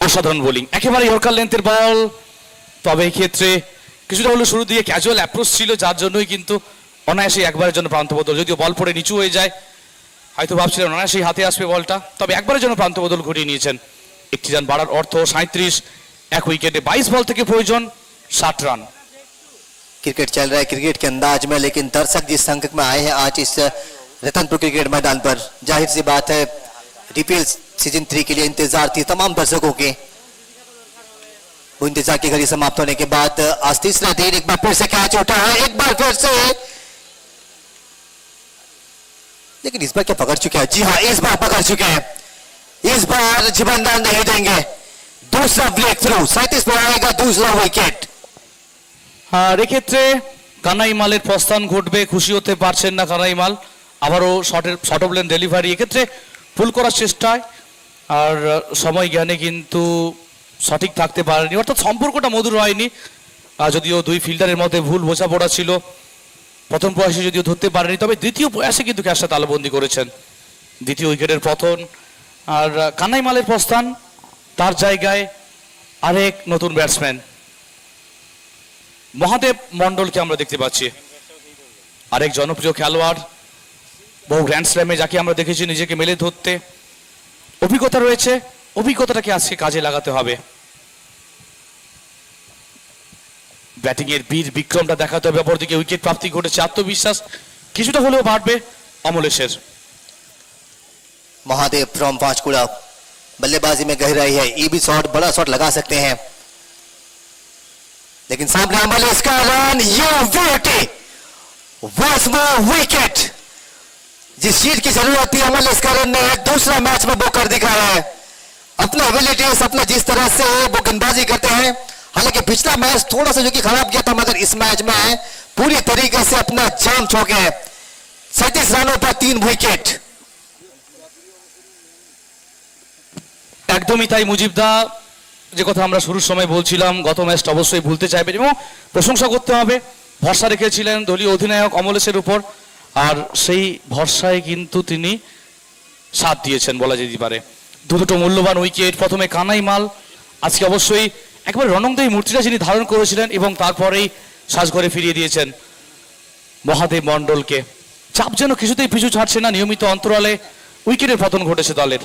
অসাধারণ বোলিং, একেবারে ইয়র্কার লেন্থের বল, তবে এই ক্ষেত্রে কিছুটা হলো শুরু দিয়ে ক্যাজুয়াল অ্যাপ্রোচ ছিল, যার জন্যই কিন্তু অনায়াসেই একবারের জন্য প্রান্ত বদল, যদিও বল পড়ে নিচু হয়ে যায়, হয়তো ভাবছিলেন অনায়াসেই হাতে আসবে বলটা, তবে একবারের জন্য প্রান্ত বদল ঘটিয়ে নিয়েছেন। একটি রান বাড়ার অর্থ 37, 1 উইকেটে 22 বল থেকে প্রয়োজন 60 রান। क्रिकेट चल रहा है क्रिकेट के अंदाज में, लेकिन दर्शक जिस संख्या में आए हैं आज इस रतनपुर क्रिकेट मैदान पर, जाहिर सी बात है डीपीएल सीजन 3 के लिए इंतजार थी तमाम दर्शकों के। वो इंतजार की घड़ी समाप्त होने के बाद आज तीसरा दिन एक बार फिर से कैच उठा है, एक बार फिर से, लेकिन इस बार क्या पकड़ चुके हैं? जी हाँ, इस बार पकड़ चुके हैं, इस बार जीवनदान नहीं देंगे। दूसरा ब्रेक थ्रू, 37 पर आएगा दूसरा विकेट। আর এক্ষেত্রে কানাইমালের প্রস্থান ঘটবে, খুশি হতে পারছেন না কানাইমাল। আবারও শর্ট অফ লেন ডেলিভারি, এক্ষেত্রে ভুল করার চেষ্টায় আর সময় জ্ঞানে কিন্তু সঠিক থাকতে পারেনি, অর্থাৎ সম্পর্কটা মধুর হয়নি। যদিও দুই ফিল্ডারের মধ্যে ভুল বোঝাপড়া ছিল, প্রথম প্রয়াসে যদিও ধরতে পারেনি, তবে দ্বিতীয় প্রয়াসে কিন্তু ক্যাচটা তালবন্দি করেছেন। দ্বিতীয় উইকেটের পতন, আর কানাই মালের প্রস্থান, তার জায়গায় আরেক নতুন ব্যাটসম্যান মহাদেব মণ্ডলকে আমরা দেখতে পাচ্ছি, আরেক জনপ্রিয় খেলোয়াড়, বহু গ্র্যান্ড স্ল্যামে যাকে আমরা দেখেছি নিজেকে মেলে ধরতে, অভিজ্ঞতা রয়েছে, অভিজ্ঞতাটাকে আজকে কাজে লাগাতে হবে। ব্যাটিং এর বীর বিক্রমটা দেখাতে হবে, অপরদিকে উইকেট প্রাপ্তি ঘটেছে, আত্মবিশ্বাস কিছুটা হলেও বাড়বে অমলেশের। महादेव फ्रॉम पांचकुड़ा, बल्लेबाजी में गहराई है, ये भी शॉट बड़ा शॉट लगा सकते हैं, लेकिन सामने अमल इसका रन, यू विकेट, जिस चीज की जरूरत थी अमल इसका रन ने दूसरा मैच में वो कर दिखाया है। अपने एबिलिटीज, अपने जिस तरह से वो गेंदबाजी करते हैं, हालांकि पिछला मैच थोड़ा सा जो कि खराब गया था, मगर इस मैच में पूरी तरीके से अपना जाम छोके 37 रनों पर 3 विकेट। একদমই তাই মুজিবদা, যে কথা আমরা শুরুর সময় বলছিলাম, গত ম্যাচটা অবশ্যই ভুলতে চাইবেন এবং প্রশংসা করতে হবে। ভরসা রেখেছিলেন দলীয় অধিনায়ক অমলেশের উপর, আর সেই ভরসায় কিন্তু তিনি সাথ দিয়েছেন বলা যেতে পারে। দুটো মূল্যবান উইকেট, প্রথমে কানাই মাল, আজকে অবশ্যই একবার রণংদেহী মূর্তিটা যিনি ধারণ করেছিলেন এবং তারপরেই সাজঘরে ফিরিয়ে দিয়েছেন মহাদেব মণ্ডলকে। চাপ যেন কিছুতেই পিছু ছাড়ছে না, নিয়মিত অন্তরালে উইকেটের পতন ঘটেছে দলের।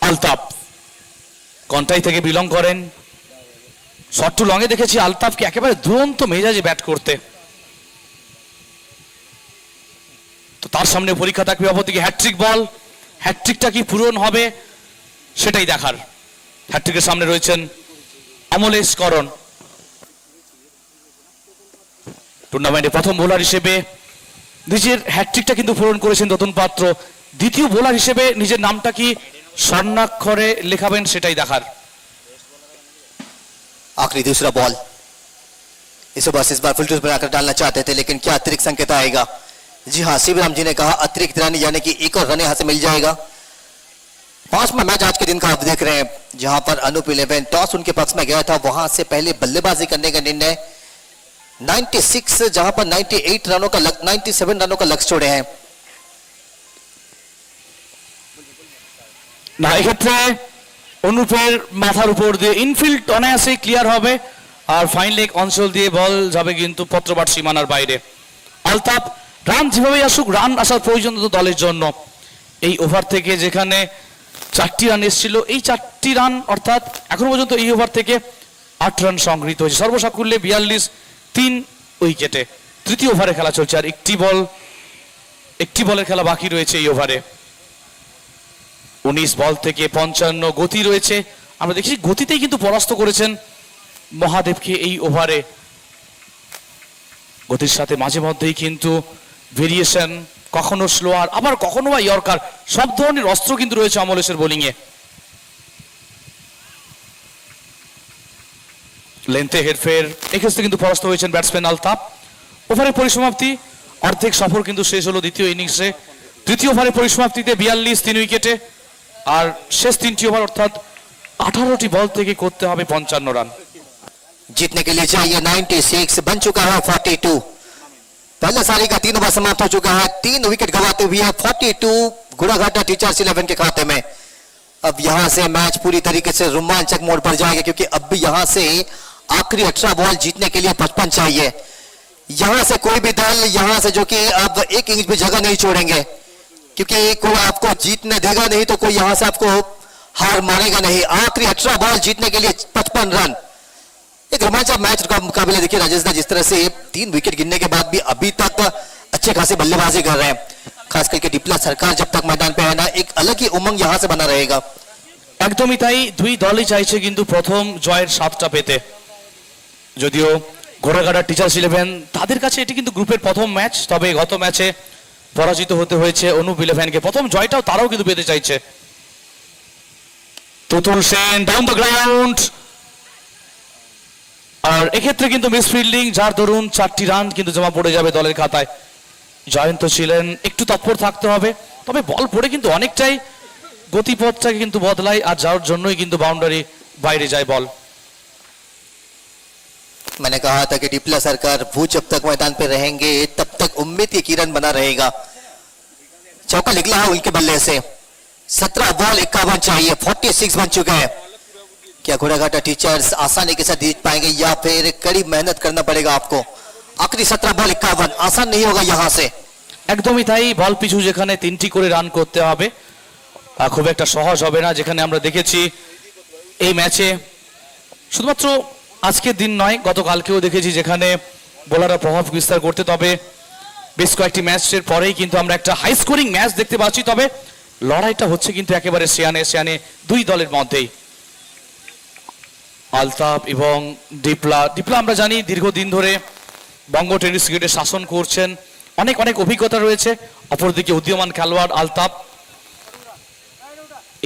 আলতাফ কন্টাই থেকে বিলং করেন, শর্ট টু লংয়ে দেখেছি আলতাফকে একেবারে দুরন্ত মেজাজে ব্যাট করতে, তো তার সামনে পরীক্ষা থাকবে অপরদিকে হ্যাটট্রিক বল, হ্যাটট্রিকটা কি পূরণ হবে সেটাই দেখার। হ্যাটট্রিকের সামনে রয়েছেন অমলেশ করণ, টুর্নামেন্টে প্রথম বোলার হিসেবে নিজের হ্যাটট্রিকটা কিন্তু পূরণ করেছেন দতন পাত্র, দ্বিতীয় বোলার হিসেবে নিজের নামটা কি স্বর্ণাক্ষরে লেখাবেন সেটাই দেখার। आखिरी दूसरा बॉल, इस बार फिल्टर्स बनाकर डालना चाहते थे, लेकिन क्या अतिरिक्त संकेत आएगा? जी हाँ, शिवराम जी ने कहा अतिरिक्त रन, यानी कि एक और रन यहाँ से मिल जाएगा। 5वां मैच आज के दिन का आप देख रहे हैं, जहां पर अनूप 11 टॉस उनके पक्ष में गया था, वहां से पहले बल्लेबाजी करने का निर्णय 96, जहां पर 97 रनों का लक्ष्य छोड़े हैं। না, এক্ষেত্রে অনুপের মাথার উপর দিয়ে ইনফিল্ড অনায়াসে ক্লিয়ার হবে, আর ফাইন লেগ অঞ্চল দিয়ে বল যাবে কিন্তু পত্রপাট সীমানার বাইরে। আলতাফ রান যেভাবেই আসুক, রান আসার প্রয়োজন তো দলের জন্য। এই ওভার থেকে যেখানে 4টি রান এসেছিল, এই 4টি রান অর্থাৎ এখনো পর্যন্ত এই ওভার থেকে 8 রান সংগৃহীত হয়েছে, সর্বসাকুল্যে 42, 3 উইকেটে। তৃতীয় ওভারে খেলা চলছে, আর একটি বলের খেলা বাকি রয়েছে এই ওভারে। 19 বল থেকে 55 গতি রয়েছে, আমরা দেখছি গতিতেই কিন্তু পরাস্ত করেছেন মহাদেবকে এই ওভারে। গতির সাথে মাঝে মধ্যেই কিন্তু ভেরিয়েশন, কখনো স্লোয়ার, আবার কখনো বা ইয়র্কার, সব ধরনের অস্ত্র কিন্তু রয়েছে অমলেশের বোলিংয়ে। লেন্থে হেরফের, এক্ষেত্রে কিন্তু পরাস্ত হয়েছেন ব্যাটসম্যান আলতাফ। ওভারের পরিসমাপ্তি, অর্ধেক সফর কিন্তু শেষ হলো দ্বিতীয় ইনিংসে। তৃতীয় ওভারের পরিসমাপ্তিতে 42, 3 উইকেটে, আর শেষ 3টি ওভার অর্থাৎ 18টি বল থেকে করতে হবে 55 রান। जीतने के लिए चाहिए 96, बन चुका है 42। पहले सारी का 3 ओवर समाप्त हो चुका है, 3 विकेट गंवाते हुए 42 गुड़ाघाटा टीचर्स 11 के खाते में। अब यहां से मैच पूरी तरीके से रोमांचक मोड पर जाएगा, क्योंकि अब भी यहां से आखिरी 18 बॉल जीतने के लिए 55 चाहिए। यहां से कोई भी दल यहां से जो कि अब 1 इंच भी जगह नहीं छोड़ेंगे, क्योंकि कोई आपको जीतने देगा नहीं, तो कोई यहां से आपको हार मानेगा नहीं। आखिरी 18 बॉल जीतने के लिए 55 रन, एक रोमांचक मैच का मुकाबला। देखिए राजेश जिस तरह से 3 विकेट गिरने के बाद भी अभी तक अच्छे खासे बल्लेबाजी कर रहे हैं, खास करके डिप्ला सरकार जब तक मैदान पे है ना, एक अलग ही उमंग यहां से बना रहेगा। একদমই তাই, দুই দলই চাইছে কিন্তু প্রথম জয়ের স্বাদটা পেতে। যদিও ঘোড়াঘাটা টিচার্স 11 তাদের কাছে এটি কিন্তু গ্রুপের প্রথম ম্যাচ, তবে গত ম্যাচে পরাজিত হতে হয়েছে অনুপ 11কে। প্রথম জয়টাও তারাও কিন্তু পেতে চাইছে। Tutul Sen down the ground, আর এক্ষেত্রে কিন্তু মিস ফিল্ডিং, যার দরুন 4টি রান কিন্তু জমা পড়ে যাবে দলের খাতায়। জয়ন্ত ছিলেন, একটু তৎপর থাকতে হবে, তবে বল পড়ে কিন্তু অনেকটাই গতিপথটাকে কিন্তু বদলায়, আর যার জন্যই কিন্তু বাউন্ডারি বাইরে যায় বল। मैंने कहा था कि डिप्ला सरकार वो जब तक मैदान पे रहेंगे तब तक उम्मीद की किरण बना रहेगा। चौका निकला है उनके बल्ले से। 17 बॉल 51 चाहिए, 46 बन चुके हैं। क्या घोड़ाघाटा टीचर्स आसानी के साथ जीत पाएंगे या फिर कड़ी मेहनत करना पड़ेगा आपको? आखिरी 17 बॉल 51, आसान नहीं होगा यहाँ से। একদমই তাই, বল পিছু যেখানে 3টি করে রান করতে হবে, খুব একটা সহজ হবে না। যেখানে আমরা দেখেছি এই ম্যাচে, শুধুমাত্র আজকের দিন নয়, গতকালকেও দেখেছি যেখানে বোলাররা প্রভাব বিস্তার করতে, তবে বেশ কয়েকটি ম্যাচের পরেই কিন্তু আমরা একটা হাই স্কোরিং ম্যাচ দেখতে পাচ্ছি। তবে লড়াইটা হচ্ছে কিন্তু একেবারে সেয়ানে দুই দলের মধ্যেই। আলতাফ এবং ডিপলা আমরা জানি দীর্ঘদিন ধরে বঙ্গ টেনিস ক্রিকেটে শাসন করছেন, অনেক অভিজ্ঞতা রয়েছে। অপরদিকে উদীয়মান খেলোয়াড় আলতাফ।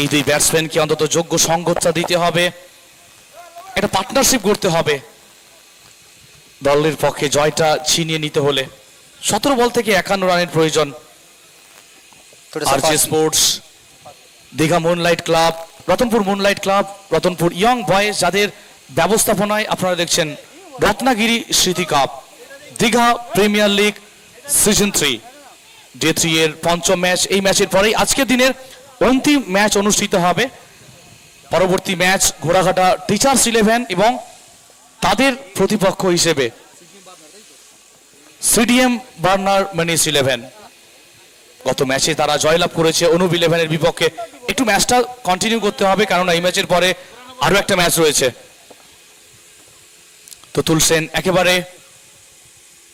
এই দুই ব্যাটসম্যানকে অন্তত যোগ্য সঙ্গতটা দিতে হবে, একটা পার্টনারশিপ করতে হবে দলের পক্ষে জয়টা ছিনিয়ে নিতে হলে। 17 বল থেকে 51 রানের প্রয়োজন। RJ sports, Digha moonlight club, Ratanpur Moonlight club, Ratanpur young boys, যাদের ব্যবস্থাপনায় আপনারা দেখছেন রত্নাগিরি স্মৃতি cup, Digha Premier league season 3 day 3 এর পঞ্চম ম্যাচ। এই ম্যাচের পরেই আজকের দিনের অন্তিম ম্যাচ অনুষ্ঠিত হবে। পরবর্তী ম্যাচ ঘোড়াঘাটা টিচার্স 11 এবং তাদের প্রতিপক্ষ হিসেবে সিডিএম বার্নার মেনিস 11। গত ম্যাচে তারা জয়লাভ করেছে অনুপ 11-এর বিপক্ষে। একটু ম্যাচটা কন্টিনিউ করতে হবে, কারণ এই ম্যাচের পরে আরো একটা ম্যাচ রয়েছে। তো তুলসেন একেবারে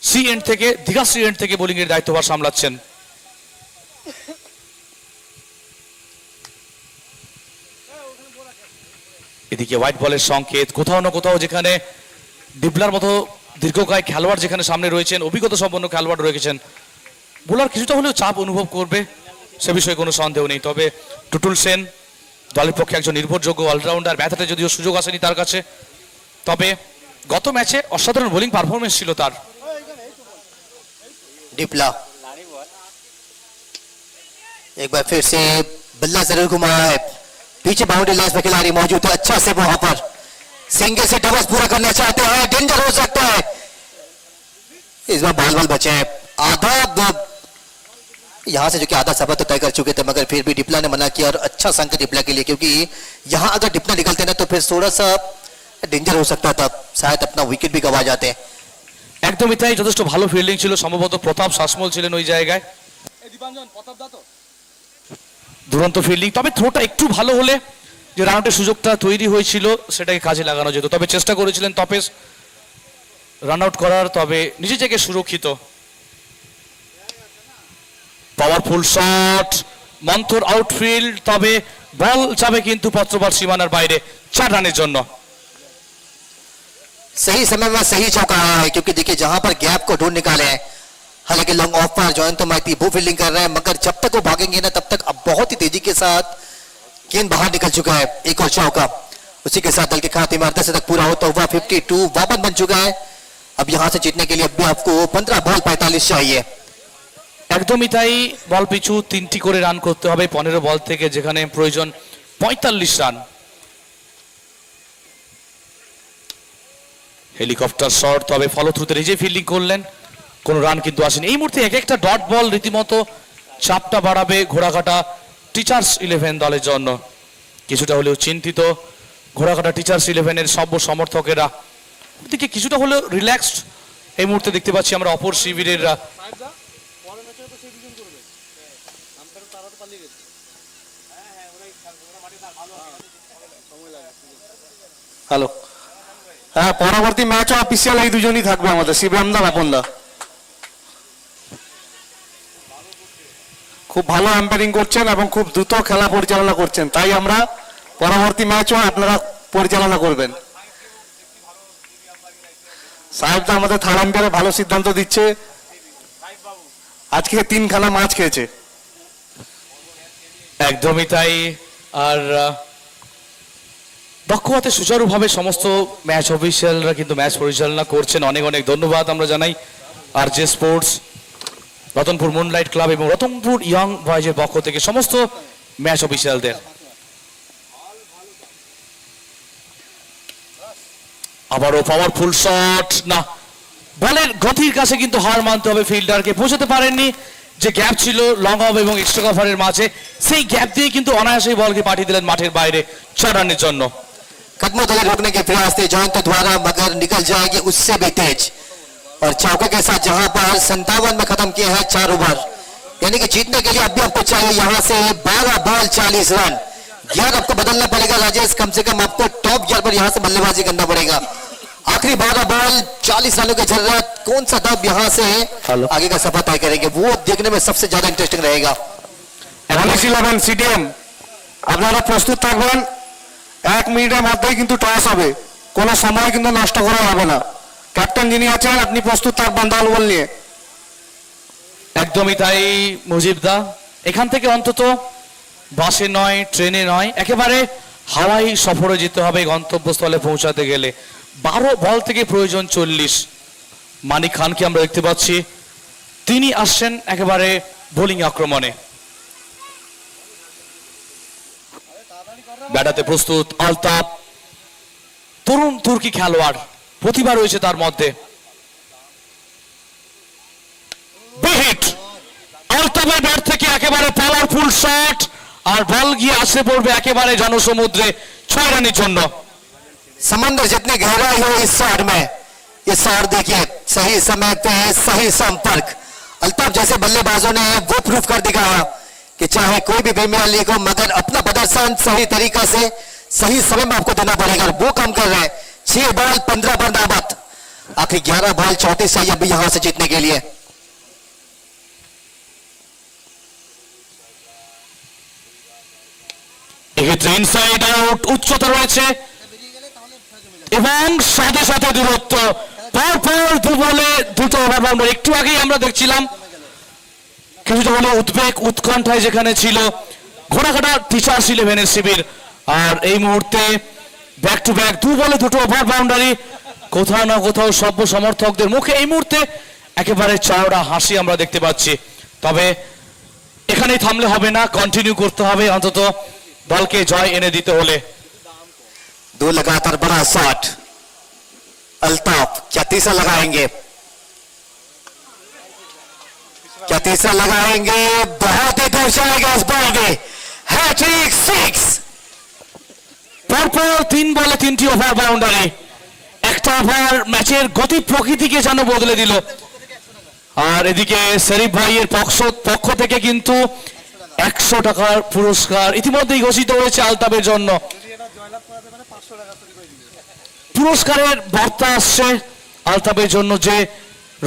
সি এন্ড থেকে, দীঘা সি এন্ড থেকে বোলিং এর দায়িত্বভার সামলাচ্ছেন। এদিকে হোয়াইট বলের সংকেত, কোথাও না কোথাও যেখানে ডিপলার মতো দীর্ঘকায় খেলোয়াড় যেখানে সামনে রয়েছেন, অভিজ্ঞতা সম্পন্ন খেলোয়াড় রয়েছেন, বোলার কিছুটা হলেও চাপ অনুভব করবে, সে বিষয়ে কোনো সন্দেহ নেই। তবে টুটুল সেন দলের পক্ষে একজন নির্ভরযোগ্য অলরাউন্ডার, ব্যাটাতে যদিও সুযোগ আসেনি তার কাছে, তবে গত ম্যাচে অসাধারণ বোলিং পারফরমেন্স ছিল তার। डिप्ला एक बार फिर से बल्ला जरूर घुमाया है, पीछे बाउंड्री लाइन पे खिलाड़ी मौजूद है, अच्छा से वहां पर सिंगल से डबल्स पूरा करना चाहते हैं, डेंजर हो सकता है। इस बार बॉल बचे हैं, आधा यहां से जो कि आधा सफर तो तय कर चुके थे, मगर फिर भी डिप्ला ने मना किया, और अच्छा संकेत डिप्ला के लिए, क्योंकि यहां अगर डिप्ला निकलते ना तो फिर थोड़ा सा डेंजर हो सकता था, शायद अपना विकेट भी गवा जाते हैं। একদমই তাই, যথেষ্ট ভালো ফিল্ডিং ছিল, সম্ভবত প্রতাপ শাসমল ছিলেন ওই জায়গায়, দুরন্ত ফিল্ডিং। তবে থ্রোটা একটু ভালো হলে যে রান আউটের সুযোগটা তৈরি হয়েছিল সেটাকে কাজে লাগানো যেত, তবে চেষ্টা করেছিলেন তপেশ রান আউট করার, তবে নিজে থেকে সুরক্ষিত। পাওয়ারফুল শট, মন্থর আউটফিল্ড, তবে বল যাবে কিন্তু পত্রপাল সীমানার বাইরে 4 রানের জন্য। सही समय में सही चौका आया है, क्योंकि देखिए जहां पर गैप को ढूंढ निकाले हैं, हालांकि लॉन्ग ऑफ पर जॉइन तो माइती वो फील्डिंग कर रहे हैं, मगर जब तक वो भागेंगे ना तब तक अब बहुत ही तेजी के साथ गेंद बाहर निकल चुका है। एक और चौका, उसी के साथ दल के खाते में अर्धशतक तक पूरा होता हुआ 52 वापस बन चुका है। अब यहां से जीतने के लिए अब भी आपको 15 बॉल 45 चाहिए। একদমই তাই, বল পিছু 3টি করে রান করতে হবে 15 বল থেকে, যেখানে প্রয়োজন 45 রান। হেলিকপ্টার শট, তবে ফলো থ্রুতে নিজে ফিল্ডিং করলেন, কোনো রান কিন্তু আসেনি। এই মুহূর্তে এক একটা ডট বল রীতিমতো চাপটা বাড়াবে ঘোড়াঘাটা টিচার্স 11 দলের জন্য। কিছুটা হলেও চিন্তিত ঘোড়াঘাটা টিচার্স 11-এর সভ্য সমর্থকেরা, ওদিকে কিছুটা হলেও রিল্যাক্সড এই মুহূর্তে দেখতে পাচ্ছি আমরা অপর শিবিরের। হ্যালো, হ্যাঁ, পরবর্তী ম্যাচও অফিসিয়াল এই দুজনই থাকবে আমাদের, শিবরাম দা, বাপন দা। খুব ভালো আম্পায়ারিং করছেন এবং খুব দ্রুত খেলা পরিচালনা করছেন, তাই আমরা পরবর্তী ম্যাচও আপনারা পরিচালনা করবেন। সাহেব দা আমাদের থার্ড আম্পায়ারে ভালো সিদ্ধান্ত দিচ্ছে, আজকে 3 খানা মাছ খেয়েছে। একদমই তাই। আর দক্ষ হাতে সুচারুভাবে সমস্ত ম্যাচ অফিসিয়ালরা কিন্তু ম্যাচ পরিচালনা করছেন। অনেক অনেক ধন্যবাদ আমরা জানাই R J Sports, Ratanpur Moonlight Club এবং রতনপুর ইয়ং বয়েজের পক্ষ থেকে সমস্ত ম্যাচ অফিসিয়ালদের। আবারও পাওয়ারফুল শট, না, বলের গতির কাছে কিন্তু হার মানতে হবে ফিল্ডারকে। পৌঁছাতে পারেননি, যে গ্যাপ ছিল লং অফ এবং এক্সট্রা কভারের মাঝে, সেই গ্যাপ দিয়ে কিন্তু অনায়াসেই বলকে পাঠিয়ে দিলেন মাঠের বাইরে 4 রানের জন্য। कदमों तले रोकने के प्रयास थे जॉन तो द्वारा, मगर निकल जाएगी उससे भी तेज। और चौके के साथ जहां पर 57 में खत्म किए हैं 4 ओवर, यानी कि जीतने के लिए अब भी आपको चाहिए यहां से 12 बॉल 40 रन। गियर आपको बदलना पड़ेगा राजेश, कम से कम आपको टॉप गियर पर यहां से बल्लेबाजी करना पड़ेगा। आखिरी 12 बॉल 40 रनों की जरूरत, कौन सा दब यहां से आगे का सफर तय करेंगे, वो देखने में सबसे ज्यादा इंटरेस्टिंग रहेगा। রনিশ 11 সিটিএম, আপনারা প্রস্তুত থাকবেন। 1 মিনিটের মধ্যেই কিন্তু টস হবে, কোনো সময় কিন্তু নষ্ট করা হবে না। ক্যাপ্টেন যিনি আছেন আপনি প্রস্তুত থাকবেন দল বল নিয়ে। একদমই তাই মুজিবদা, এখান থেকে অন্তত বাসে নয়, ট্রেনে নয়, একেবারে হাওয়াই সফরে যেতে হবে গন্তব্যস্থলে পৌঁছাতে গেলে। 12 বল থেকে প্রয়োজন 40। মানিক খানকে আমরা দেখতে পাচ্ছি, তিনি আসছেন একেবারে বোলিং আক্রমণে। ব্যাটাতে প্রস্তুত আলতাফ, তরুণ তুর্কি খেলোয়াড়, প্রতিভা রয়েছে তার মধ্যে। বিহিট আলতাফের ব্যাট থেকে একেবারে পাওয়ারফুল শট, আর বল গিয়ে আসে পড়বে একেবারে জনসমুদ্রে 6 রানের জন্য। समंदर जितने गहराई हो इस शॉट में, ये शॉट देखिए, सही समय पे सही संपर्क। अल्ताफ जैसे बल्लेबाजों ने वो प्रूफ कर दिखाया कि चाहे कोई भी प्रीमियर लीग हो, मगर अपना प्रदर्शन सही तरीका से सही समय में आपको देना पड़ेगा, और वो काम कर रहे हैं। 6 बॉल 15 पर नाबाद, आखिर 11 बॉल 34 चाहिए अभी यहां से जीतने के लिए। এক্ষেত্রে ইনসাইড আউট, উচ্চতা রয়েছে এবং সাথে সাথে দূরত্ব। পরপর 2 বলে 2টো ওভার বাউন্ডারি। একটু আগেই আমরা দেখছিলাম কিছুটা হলো উদ্বেগ উৎকণ্ঠায় যেখানে ছিল ঘোড়াঘাটা টিচার্স 11-এর শিবির, আর এই মুহূর্তে ব্যাক টু ব্যাক 2 বলে 2টো ওভার বাউন্ডারি। কোথাও না কোথাও সভ্য সমর্থকদের মুখে এই মুহূর্তে একেবারে চওড়া হাসি আমরা দেখতে পাচ্ছি। তবে এখানেই থামলে হবে না, কন্টিনিউ করতে হবে অন্তত দলকে জয় এনে দিতে হলে। 2 लगातार बड़ा शॉट, अल्ताफ क्या तीसरा लगाएंगे, क्या तीसरा लगाएंगे, बहुत ही दूर जाएगा इस बॉल में, हैट्रिक 6। পরপর 3 বলে 3টি ওভার বাউন্ডারি, একটা ওভার ম্যাচের গতি প্রকৃতিকে যেন বদলে দিল। আর এদিকে শরীফ ভাইয়ের পক্ষ থেকে কিন্তু 100 টাকার পুরস্কার ইতিমধ্যেই ঘোষিত হয়েছে আলতাফের জন্য। পুরস্কারের বার্তা আসছে আলতাফের জন্য, যে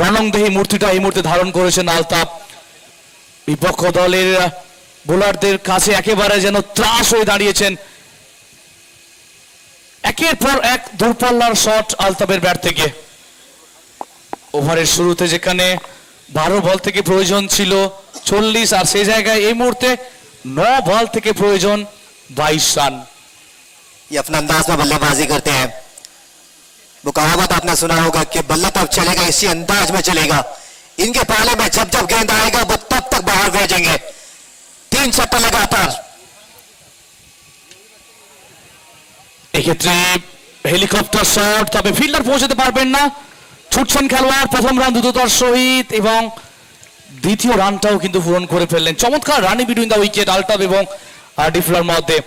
রণংদেহী মূর্তিটা এই মুহূর্তে ধারণ করেছেন আলতাফ। বিপক্ষ দলের বোলারদের কাছে একেবারে যেন ত্রাস হয়ে দাঁড়িয়েছেন। একের পর এক দূরপাল্লার শট আলতাফের ব্যাট থেকে। ওভারের শুরুতে যেখানে 12 বল থেকে প্রয়োজন ছিল 40, আর সেই জায়গায় এই মুহূর্তে 9 বল থেকে প্রয়োজন 22 রান। ये अपने अंदाज में बल्लेबाजी करते हैं। वो कहावत आपने सुना होगा कि बल्ला तब चलेगा इसी अंदाज में चलेगा। इनके पाले में जब जब गेंद आएगा वो तब तक बाहर भेजेंगे। 3 छक्के लगातार। এক্ষেত্রে হেলিকপ্টার শট, তবে ফিল্ডার পৌঁছাতে পারবেন না। ছুটছেন খেলোয়াড়, প্রথম রান দ্রুততার সহিত এবং দ্বিতীয় রানটাও কিন্তু পূরণ করে ফেললেন। চমৎকার রানি বিটুইন দা উইকেট আলতাফ এবং ডিভলার মধ্যে।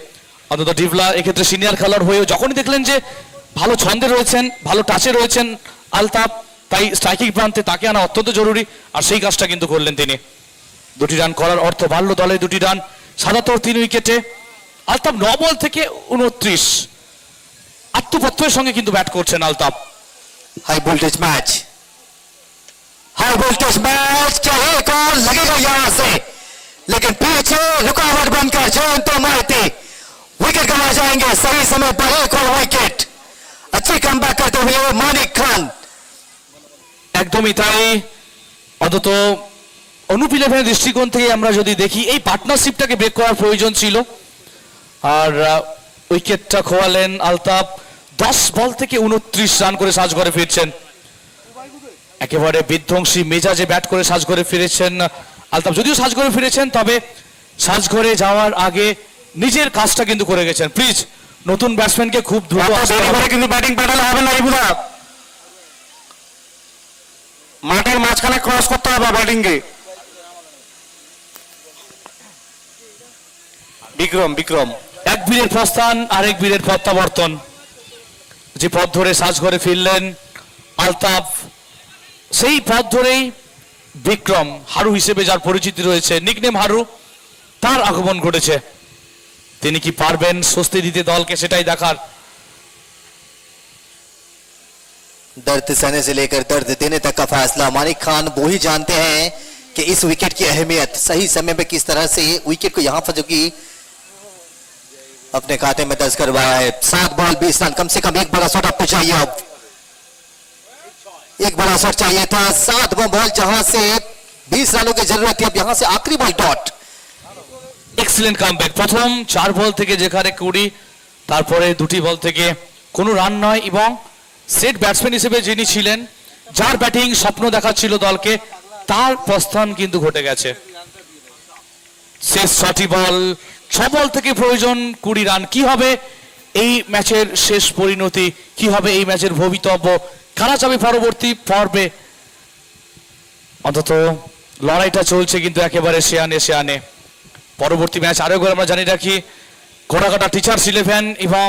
অন্তত ডিভলা এক্ষেত্রে সিনিয়র খেলোয়াড় হয়েও যখনই দেখলেন যে ভালো ছন্দে রয়েছেন, ভালো টাচে রয়েছেন আলতাফ, তাই স্ট্রাইকিং প্রান্তে তাকে আনা অত্যন্ত জরুরি, আর সেই কাজটা কিন্তু করলেন তিনি। 2টি রান করার অর্থ বাড়ল দলের 2টি রান। 77 3 উইকেটে আলতাফ 9 বল থেকে 29। আত্মপত্যের সঙ্গে কিন্তু ব্যাট করছেন Altaf. High voltage match, high voltage match, क्या एक और लगेगा यहां से, लेकिन पीछे रुकावट बनकर जॉन तो मारते विकेट गंवा जाएंगे। सही समय पर एक और विकेट, अच्छी कमबैक करते हुए मानिक खान। একদমই তাই। অন্তত অনুপ 11 দৃষ্টিকোণ থেকে আমরা যদি দেখি এই পার্টনারশিপটাকে ব্রেক করার প্রয়োজন ছিল, আর উইকেটটা খোয়ালেন আলতাফ। 10 বল থেকে 29 রান করে সাজঘরে ফিরছেন। একেবারে বিধ্বংসী মেজাজে ব্যাট করে সাজঘরে ফিরেছেন আলতাফ। যদিও সাজঘরে ফিরেছেন, তবে সাজঘরে যাওয়ার আগে নিজের কাজটা কিন্তু করে গেছেন। প্লিজ নতুন ব্যাটসম্যানকে খুব দ্রুত এত আসতে দেরি হবে। করে কিন্তু ব্যাটিং পাঠালে হবে না রিপুদা, মাঠের মাঝখানে ক্রস করতে হবে ব্যাটিং কে। বিক্রম এক বীরের প্রস্থান, আরেক বীরের প্রত্যাবর্তন। যে পথ ধরে সাজঘরে ফিরলেন আলতাফ, সেই পথ ধরেই বিক্রম, হারু হিসেবে যার পরিচিতি রয়েছে, নিকনেম হারু, তার আগমন ঘটেছে। তিনি কি পারবেন স্বস্তি দিতে দলকে, সেটাই দেখার। दर्द सहने से लेकर दर्द देने तक का फैसला मानिक खान वो ही जानते हैं कि इस विकेट की अहमियत, सही समय पे किस तरह से विकेट को यहां पर जो कि अपने खाते में दर्ज करवाया है। 7 बॉल 20 रन, कम से कम एक बड़ा शॉट आपको चाहिए। अब एक बड़ा शॉट चाहिए था। 7 बॉल जहां से 20 रनों की जरूरत थी, अब यहां से आखिरी बॉल डॉट। Excellent comeback. প্রথম 4 বল থেকে যেখানে 20, তারপরে 2টি বল থেকে কোনো রান নয়, এবং সেট ব্যাটসম্যান হিসেবে যিনি ছিলেন, যার ব্যাটিং স্বপ্ন দেখাচ্ছিল দলকে, তার প্রস্থান কিন্তু ঘটে গেছে। শেষ 6টি বল, 6 বল থেকে প্রয়োজন 20 রান। কি হবে এই ম্যাচের শেষ পরিণতি, কি হবে এই ম্যাচের ভবিতব্য, কারা যাবে পরবর্তী পর্বে? অন্তত লড়াইটা চলছে কিন্তু একেবারে শেয়ানে। পরবর্তী ম্যাচ আরো একবার আমরা জানি রাখি, ঘোড়াঘাটা টিচার্স 11 এবং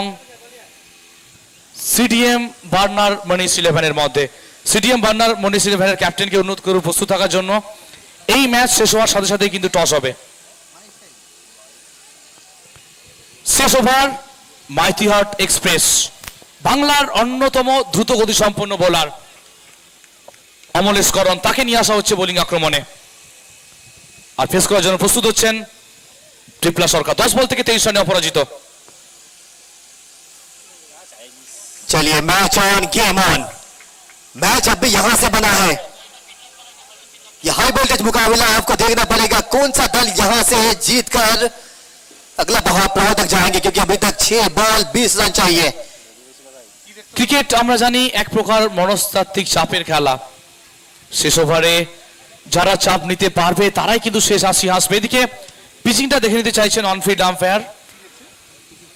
সিডিএম বার্নার মনিস 11-এর মধ্যে। সিডিএম বার্নার মনিস 11-এর ক্যাপ্টেনকে অনুরোধ করে প্রস্তুত থাকার জন্য। এই ম্যাচ শেষ হওয়ার সাথে সাথে কিন্তু টস হবে। শেষ ওভার মাইতিহাট এক্সপ্রেস, বাংলার অন্যতম দ্রুতগতি সম্পন্ন বোলার অমলেশ করণ, তাকে নিয়ে আসা হচ্ছে বোলিং আক্রমণে। আর ফেস করার জন্য প্রস্তুত হচ্ছেন ট্রিপলা সরকার। 10 বল থেকে 23 রানে অপরাজিত। चलिए match on, game on. Match अब भी यहां से बना है। यह हाई वोल्टेज मुकाबला आपको देखना पड़ेगा, कौन सा दल यहां से जीतकर अगला पड़ाव तक जाएंगे, क्योंकि अभी तक 6 बॉल 20 रन चाहिए। ক্রিকেট আমরা জানি এক প্রকার মনস্তাত্ত্বিক চাপের খেলা। শেষ ওভারে যারা চাপ নিতে পারবে তারাই কিন্তু শেষ হাসি হাসবে। এদিকে পিচিংটা দেখে নিতে চাইছেন অনফিল্ড আম্পায়ার,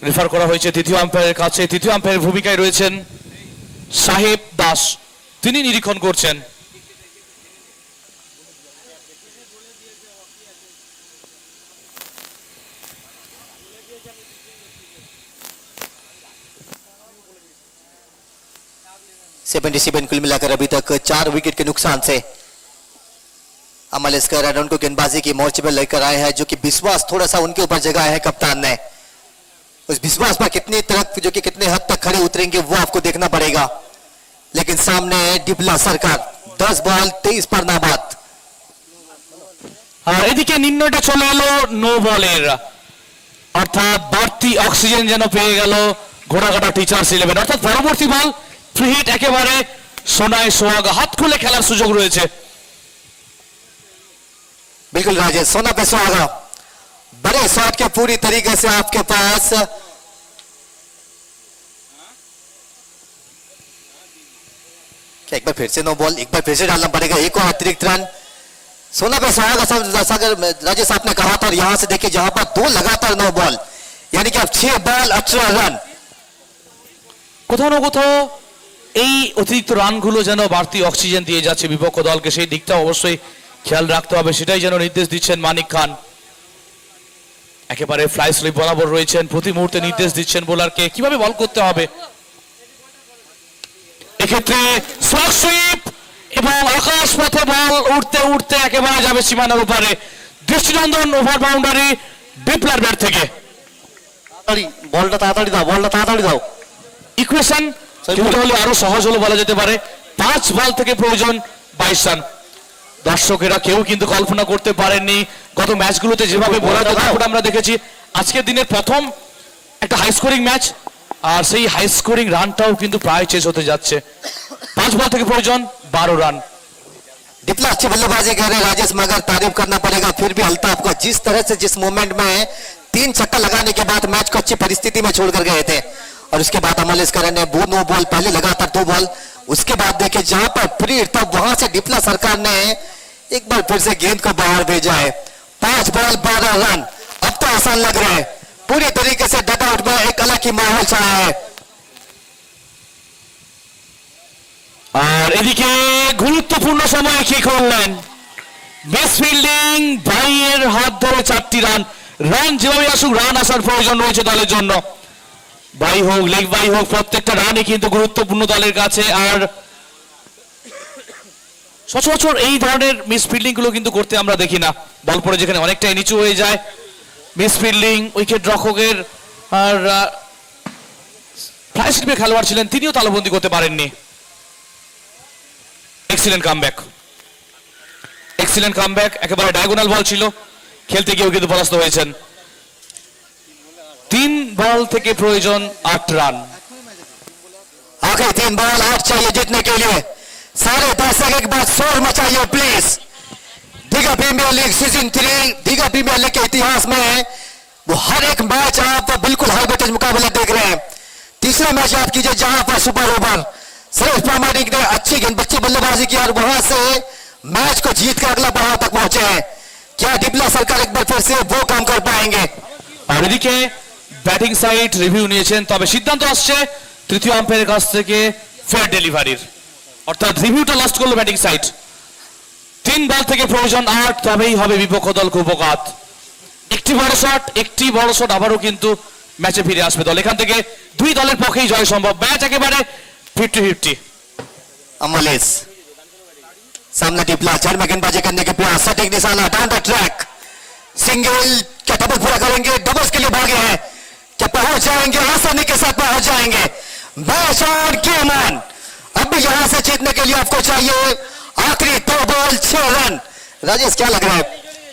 রেফার করা হয়েছে তৃতীয় আম্পায়ারের কাছে। তৃতীয় আম্পায়ারের ভূমিকায় রয়েছেন সাহেব দাস, তিনি নিরীক্ষণ করছেন। सेवन कुल मिलाकर अभी तक 4 विकेट के नुकसान से अमल इसकर रन को गेंदबाजी की मोर्चे पर लेकर आए हैं, जो कि विश्वास थोड़ा सा उनके ऊपर जगह है कप्तान ने। उस विश्वास पर कितनी तरफ जो कि कितने हद तक खड़े उतरेंगे वो आपको देखना पड़ेगा। लेकिन सामने डिपला सरकार 10 बॉल 23 पर नाबाद। আর এদিকে নির্ণয়টা চলে এলো নো বলের, অর্থাৎ বাড়তি অক্সিজেন যেন পেয়ে গেল ঘোড়াঘাটা টিচার্স 11। অর্থাৎ পরবর্তী বল ফ্রি হিট, একেবারে সোনায় সোহাগা, হাত খুলে খেলার সুযোগ রয়েছে। बिल्कुल राजेश, सोना पे सुहागा, बड़े शॉट के पूरी तरीके से आपके पास। क्या एक बार फिर से नो बॉल, एक बार फिर से डालना पड़ेगा, एक और अतिरिक्त रन। सोना पे सुहागा सागर राजेश आपने कहा था, और यहां से देखिए जहां पर 2 लगातार नो बॉल, यानी कि अब 6 बॉल 18 रन। কোথাও না কোথাও এই অতিরিক্ত রানগুলো যেন বাড়তি অক্সিজেন দিয়ে যাচ্ছে বিপক্ষ দলকে, সেই দিকটা অবশ্যই খেয়াল রাখতে হবে, সেটাই যেন নির্দেশ দিচ্ছেন মানিক খান। একেবারে ফ্লাই স্লিপ বরাবর রয়েছেন, প্রতি মুহূর্তে নির্দেশ দিচ্ছেন বোলারকে কিভাবে বল করতে হবে। এক্ষেত্রে স্লগ সুইপ এবং আকাশ পথে বল উঠতে উঠতে একেবারে যাবে সীমানার উপরে। দৃষ্টিনন্দন ওভার বাউন্ডারি ডিপলার ব্যাট থেকে। বলটা তাড়াতাড়ি দাও। ইকুয়েশন কিন্তু হলে আরো সহজ হলো বলা যেতে পারে। 5 বল থেকে প্রয়োজন 22 রান। দর্শকেরা কেউ কিন্তু কল্পনা করতে পারেননি গত ম্যাচগুলোতে যেভাবে বোলারদের দাপট আমরা দেখেছি, আজকের দিনের প্রথম একটা হাই স্কোরিং ম্যাচ, আর সেই হাই স্কোরিং রানটাও কিন্তু প্রায় শেষ হতে যাচ্ছে। 5 বল থেকে প্রয়োজন 12 রান। डिपला अच्छी बल्लेबाजी कर रहे हैं राजेश, मगर तारीफ करना पड़ेगा फिर भी अल्ताफ को, जिस तरह से जिस मोमेंट में 3 छक्का लगाने के बाद मैच को अच्छी परिस्थिति में छोड़कर गए थे और उसके बाद अमलेश्वरन ने 2 बॉल पहले लगातार 2 बॉल, उसके बाद देखे जहां पर फ्री तब वहां से डिप्ला सरकार ने एक बार फिर से गेंद को बाहर भेजा है। 5 बॉल 12 रन, अब तो आसान लग रहा है। पूरी तरीके से डग आउट में एक अलग ही माहौल छाया है। আর এদিকে গুরুত্বপূর্ণ সময় কি করলেন, বেস্ট ফিল্ডিং ভাইয়ের হাত ধরে 4টি রান। রান যেভাবে আসুক, রান আসার প্রয়োজন রয়েছে দলের জন্য। ভাই হোক, লেগ ভাই হোক, প্রত্যেকটা রানই কিন্তু গুরুত্বপূর্ণ দলের কাছে। আর সচরাচর এই ধরনের মিস ফিল্ডিং গুলো কিন্তু করতে আমরা দেখি না। বল পড়ে যেখানে অনেকটাই নিচু হয়ে যায়, মিস ফিল্ডিং উইকেট রক্ষকের আর ফ্লাই স্লিপের খেলোয়াড় ছিলেন, তিনিও তালবন্দি করতে পারেননি। এক্সিলেন্ট কামব্যাক, এক্সিলেন্ট কামব্যাক, একেবারে ডায়াগোনাল বল ছিল, খেলতে গিয়েও কিন্তু পরাস্ত হয়েছেন। 3 বল থেকে প্রয়োজন 8 রান। आखिरी 3 बॉल 8 चाहिए जीतने के लिए। सारे दर्शक एक बार शोर मचाइए please. Digha Premier League season 3 Digha Premier League के इतिहास में वो हर एक मैच आप बिल्कुल हाई वोल्टेज मुकाबला देख रहे हैं। तीसरा मैच याद कीजिए जहां पर सुपर ओवर सुरेश प्रामाणिक ने अच्छी गेंदबाजी बल्लेबाजी की और वहां से मैच को जीत कर अगला पड़ाव तक पहुंचे हैं। क्या डिप्ला सरकार एक बार फिर से वो काम कर पाएंगे? আর এদিকে ব্যাটিং সাইড রিভিউ নিয়েছেন, তবে সিদ্ধান্ত আসছে তৃতীয় আম্পায়ারের কাছ থেকে ফেয়ার ডেলিভারির, অর্থাৎ রিভিউটা লাস্ট করলো ব্যাটিং সাইড। 3 বল থেকে প্রয়োজন 8, তবেই হবে বিপক্ষ দলকে উপকাত। একটি বড় শট আবারও কিন্তু ম্যাচে ফিরে আসবে দল। এখান থেকে 2 দলের পক্ষেই জয় সম্ভব। ম্যাচ একেবারে 50-50। अमलेश सामने डिप्ला चार में गेंदबाजी करने के प्रयास, सटीक निशाना डाउन द ट्रैक, सिंगल क्या डबल पूरा करेंगे? डबल्स के लिए भागे हैं, क्या पहुंच जाएंगे? आसानी के साथ पहुंच जाएंगे। Match on game on. अब भी यहां से जीतने के लिए आपको चाहिए आखिरी 2 बॉल 6 रन। राजेश क्या लग रहा है,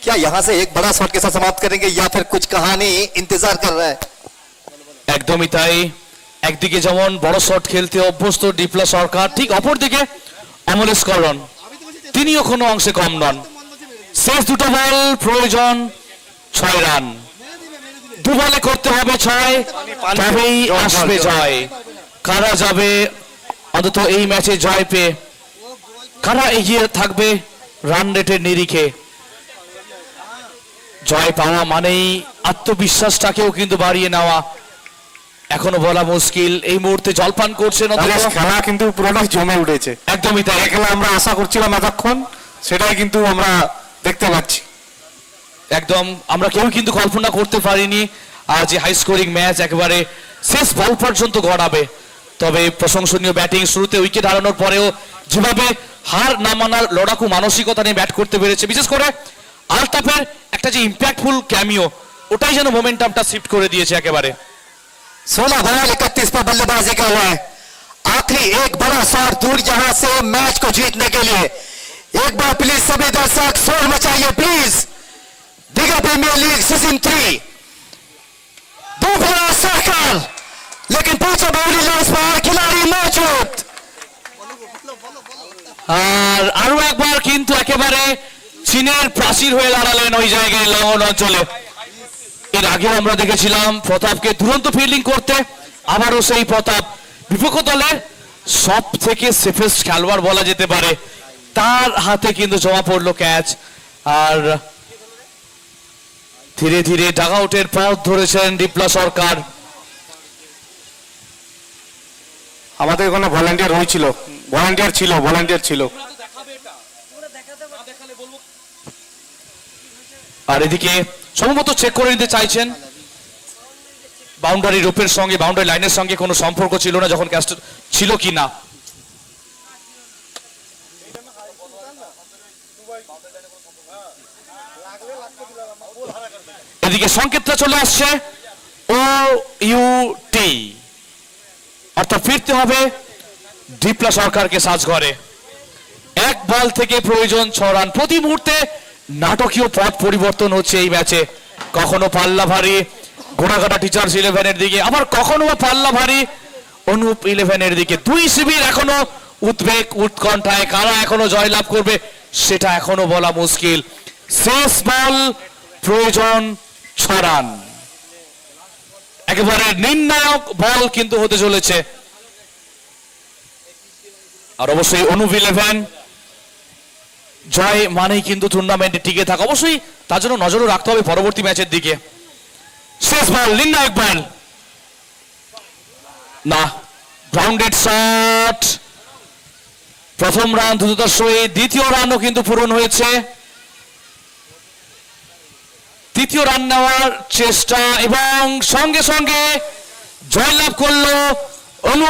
क्या यहां से एक बड़ा शॉट के साथ समाप्त करेंगे या फिर कुछ कहानी इंतजार कर रहा है? একদমই তাই। একদিকে যেমন বড় শট খেলতে অভ্যস্ত ডিপ্লা সরকার, ঠিক অপরদিকে অমলেশকরণ, তিনিও কোনো অংশে কম নন। শেষ 2টো বল প্রয়োজন 6 রান। 2 বলে করতে হবে 6, তবেই আসবে জয়। কারা যাবে অন্তত এই ম্যাচে জয় পেয়ে, কারা এগিয়ে থাকবে রান রেটের নিরিখে? জয় পাওয়া মানেই আত্মবিশ্বাসটাকেও কিন্তু বাড়িয়ে নেওয়া। এখনো বলা মুশকিল, এই মুহূর্তে জলপান করছেন অন্তত। খেলা কিন্তু পুরোটাই জমে উঠেছে। একদমই তাই। খেলা আমরা আশা করছিলাম এতক্ষণ, সেটাই কিন্তু আমরা দেখতে পাচ্ছি। একদম আমরা কেউ কিন্তু কল্পনা করতে পারিনি আজ হাই স্কোরিং ম্যাচ একেবারে শেষ বল পর্যন্ত গড়াবে। তবে প্রশংসনীয় ব্যাটিং, শুরুতে উইকেট হারানোর পরেও যেভাবে হার না মানার লড়াকু মানসিকতা নিয়ে ব্যাট করতে পেরেছে, বিশেষ করে আলতাফের একটা যে ইম্প্যাক্টফুল ক্যামিও, ওটাই যেন মোমেন্টামটা শিফট করে দিয়েছে একেবারে। 16 बॉल 31 पर बल्लेबाजी कर रहे हैं। आखिरी एक बड़ा शॉट दूर जहां से मैच को जीतने के लिए। एक बार प्लीज सभी दर्शक शोर मचाइए please. Digha Premier League season 3 2 बड़ा सर्कल, लेकिन पीछे बाउंड्री लाइन पर खिलाड़ी मौजूद। আর আরো একবার কিন্তু একেবারে চীনের প্রাচীর হয়ে দাঁড়ালেন ওই জায়গায় লঙ্ঘন অঞ্চলে। এর আগেও আমরা দেখেছিলাম প্রতাপকে দুরন্ত ফিল্ডিং করতে, আবারও সেই প্রতাপ বিপক্ষ দলের সব থেকে সেফেস্ট খেলোয়াড় বলা যেতে পারে, তার হাতে কিন্তু জমা পড়লো ক্যাচ। আর ধীরে ধীরে ডাগ আউটের পথ ধরেছেন ডিপ্লা সরকার। আমাদের ওখানে ভলান্টিয়ার ছিল। আর এদিকে সম্ভবত চেক করে নিতে চাইছেন বাউন্ডারি রূপের সঙ্গে, বাউন্ডারি লাইনের সঙ্গে কোনো সম্পর্ক ছিল না যখন ক্যাচ ছিল কি না। এদিকে সংকেতটা চলে আসছে OUT, অর্থাৎ ফিরতে হবে ডিপ্লা সরকারকে সাজঘরে। 1 বল থেকে প্রয়োজন 6 রান। প্রতি মুহূর্তে নাটকীয় পথ পরিবর্তন হচ্ছে এই ম্যাচে। কখনো পাল্লা ভারী ঘোড়াঘাটা টিচার্স 11-এর দিকে, আবার কখনো পাল্লা ভারী অনুপ 11-এর দিকে। 2 শিবির এখনো উদ্বেগ উৎকণ্ঠায়, কারা এখনো জয়লাভ করবে সেটা এখনো বলা মুশকিল। শেষ বল প্রয়োজন 6 রান। একেবারে নির্ণায়ক বল কিন্তু হতে চলেছে। আর অবশ্যই অনুপ 11 জয় মানেই কিন্তু টুর্নামেন্টে টিকে থাকা, অবশ্যই তার জন্য নজরও রাখতে হবে পরবর্তী ম্যাচের দিকে। শেষ বল, নির্ণায়ক বল না, গ্রাউন্ডেড শট। প্রথম রান দ্রুততার সহিত, দ্বিতীয় রানও কিন্তু পূরণ হয়েছে। তৃতীয় রান নেওয়ার চেষ্টা এবং সঙ্গে সঙ্গে জয়লাভ করলো অনুপ।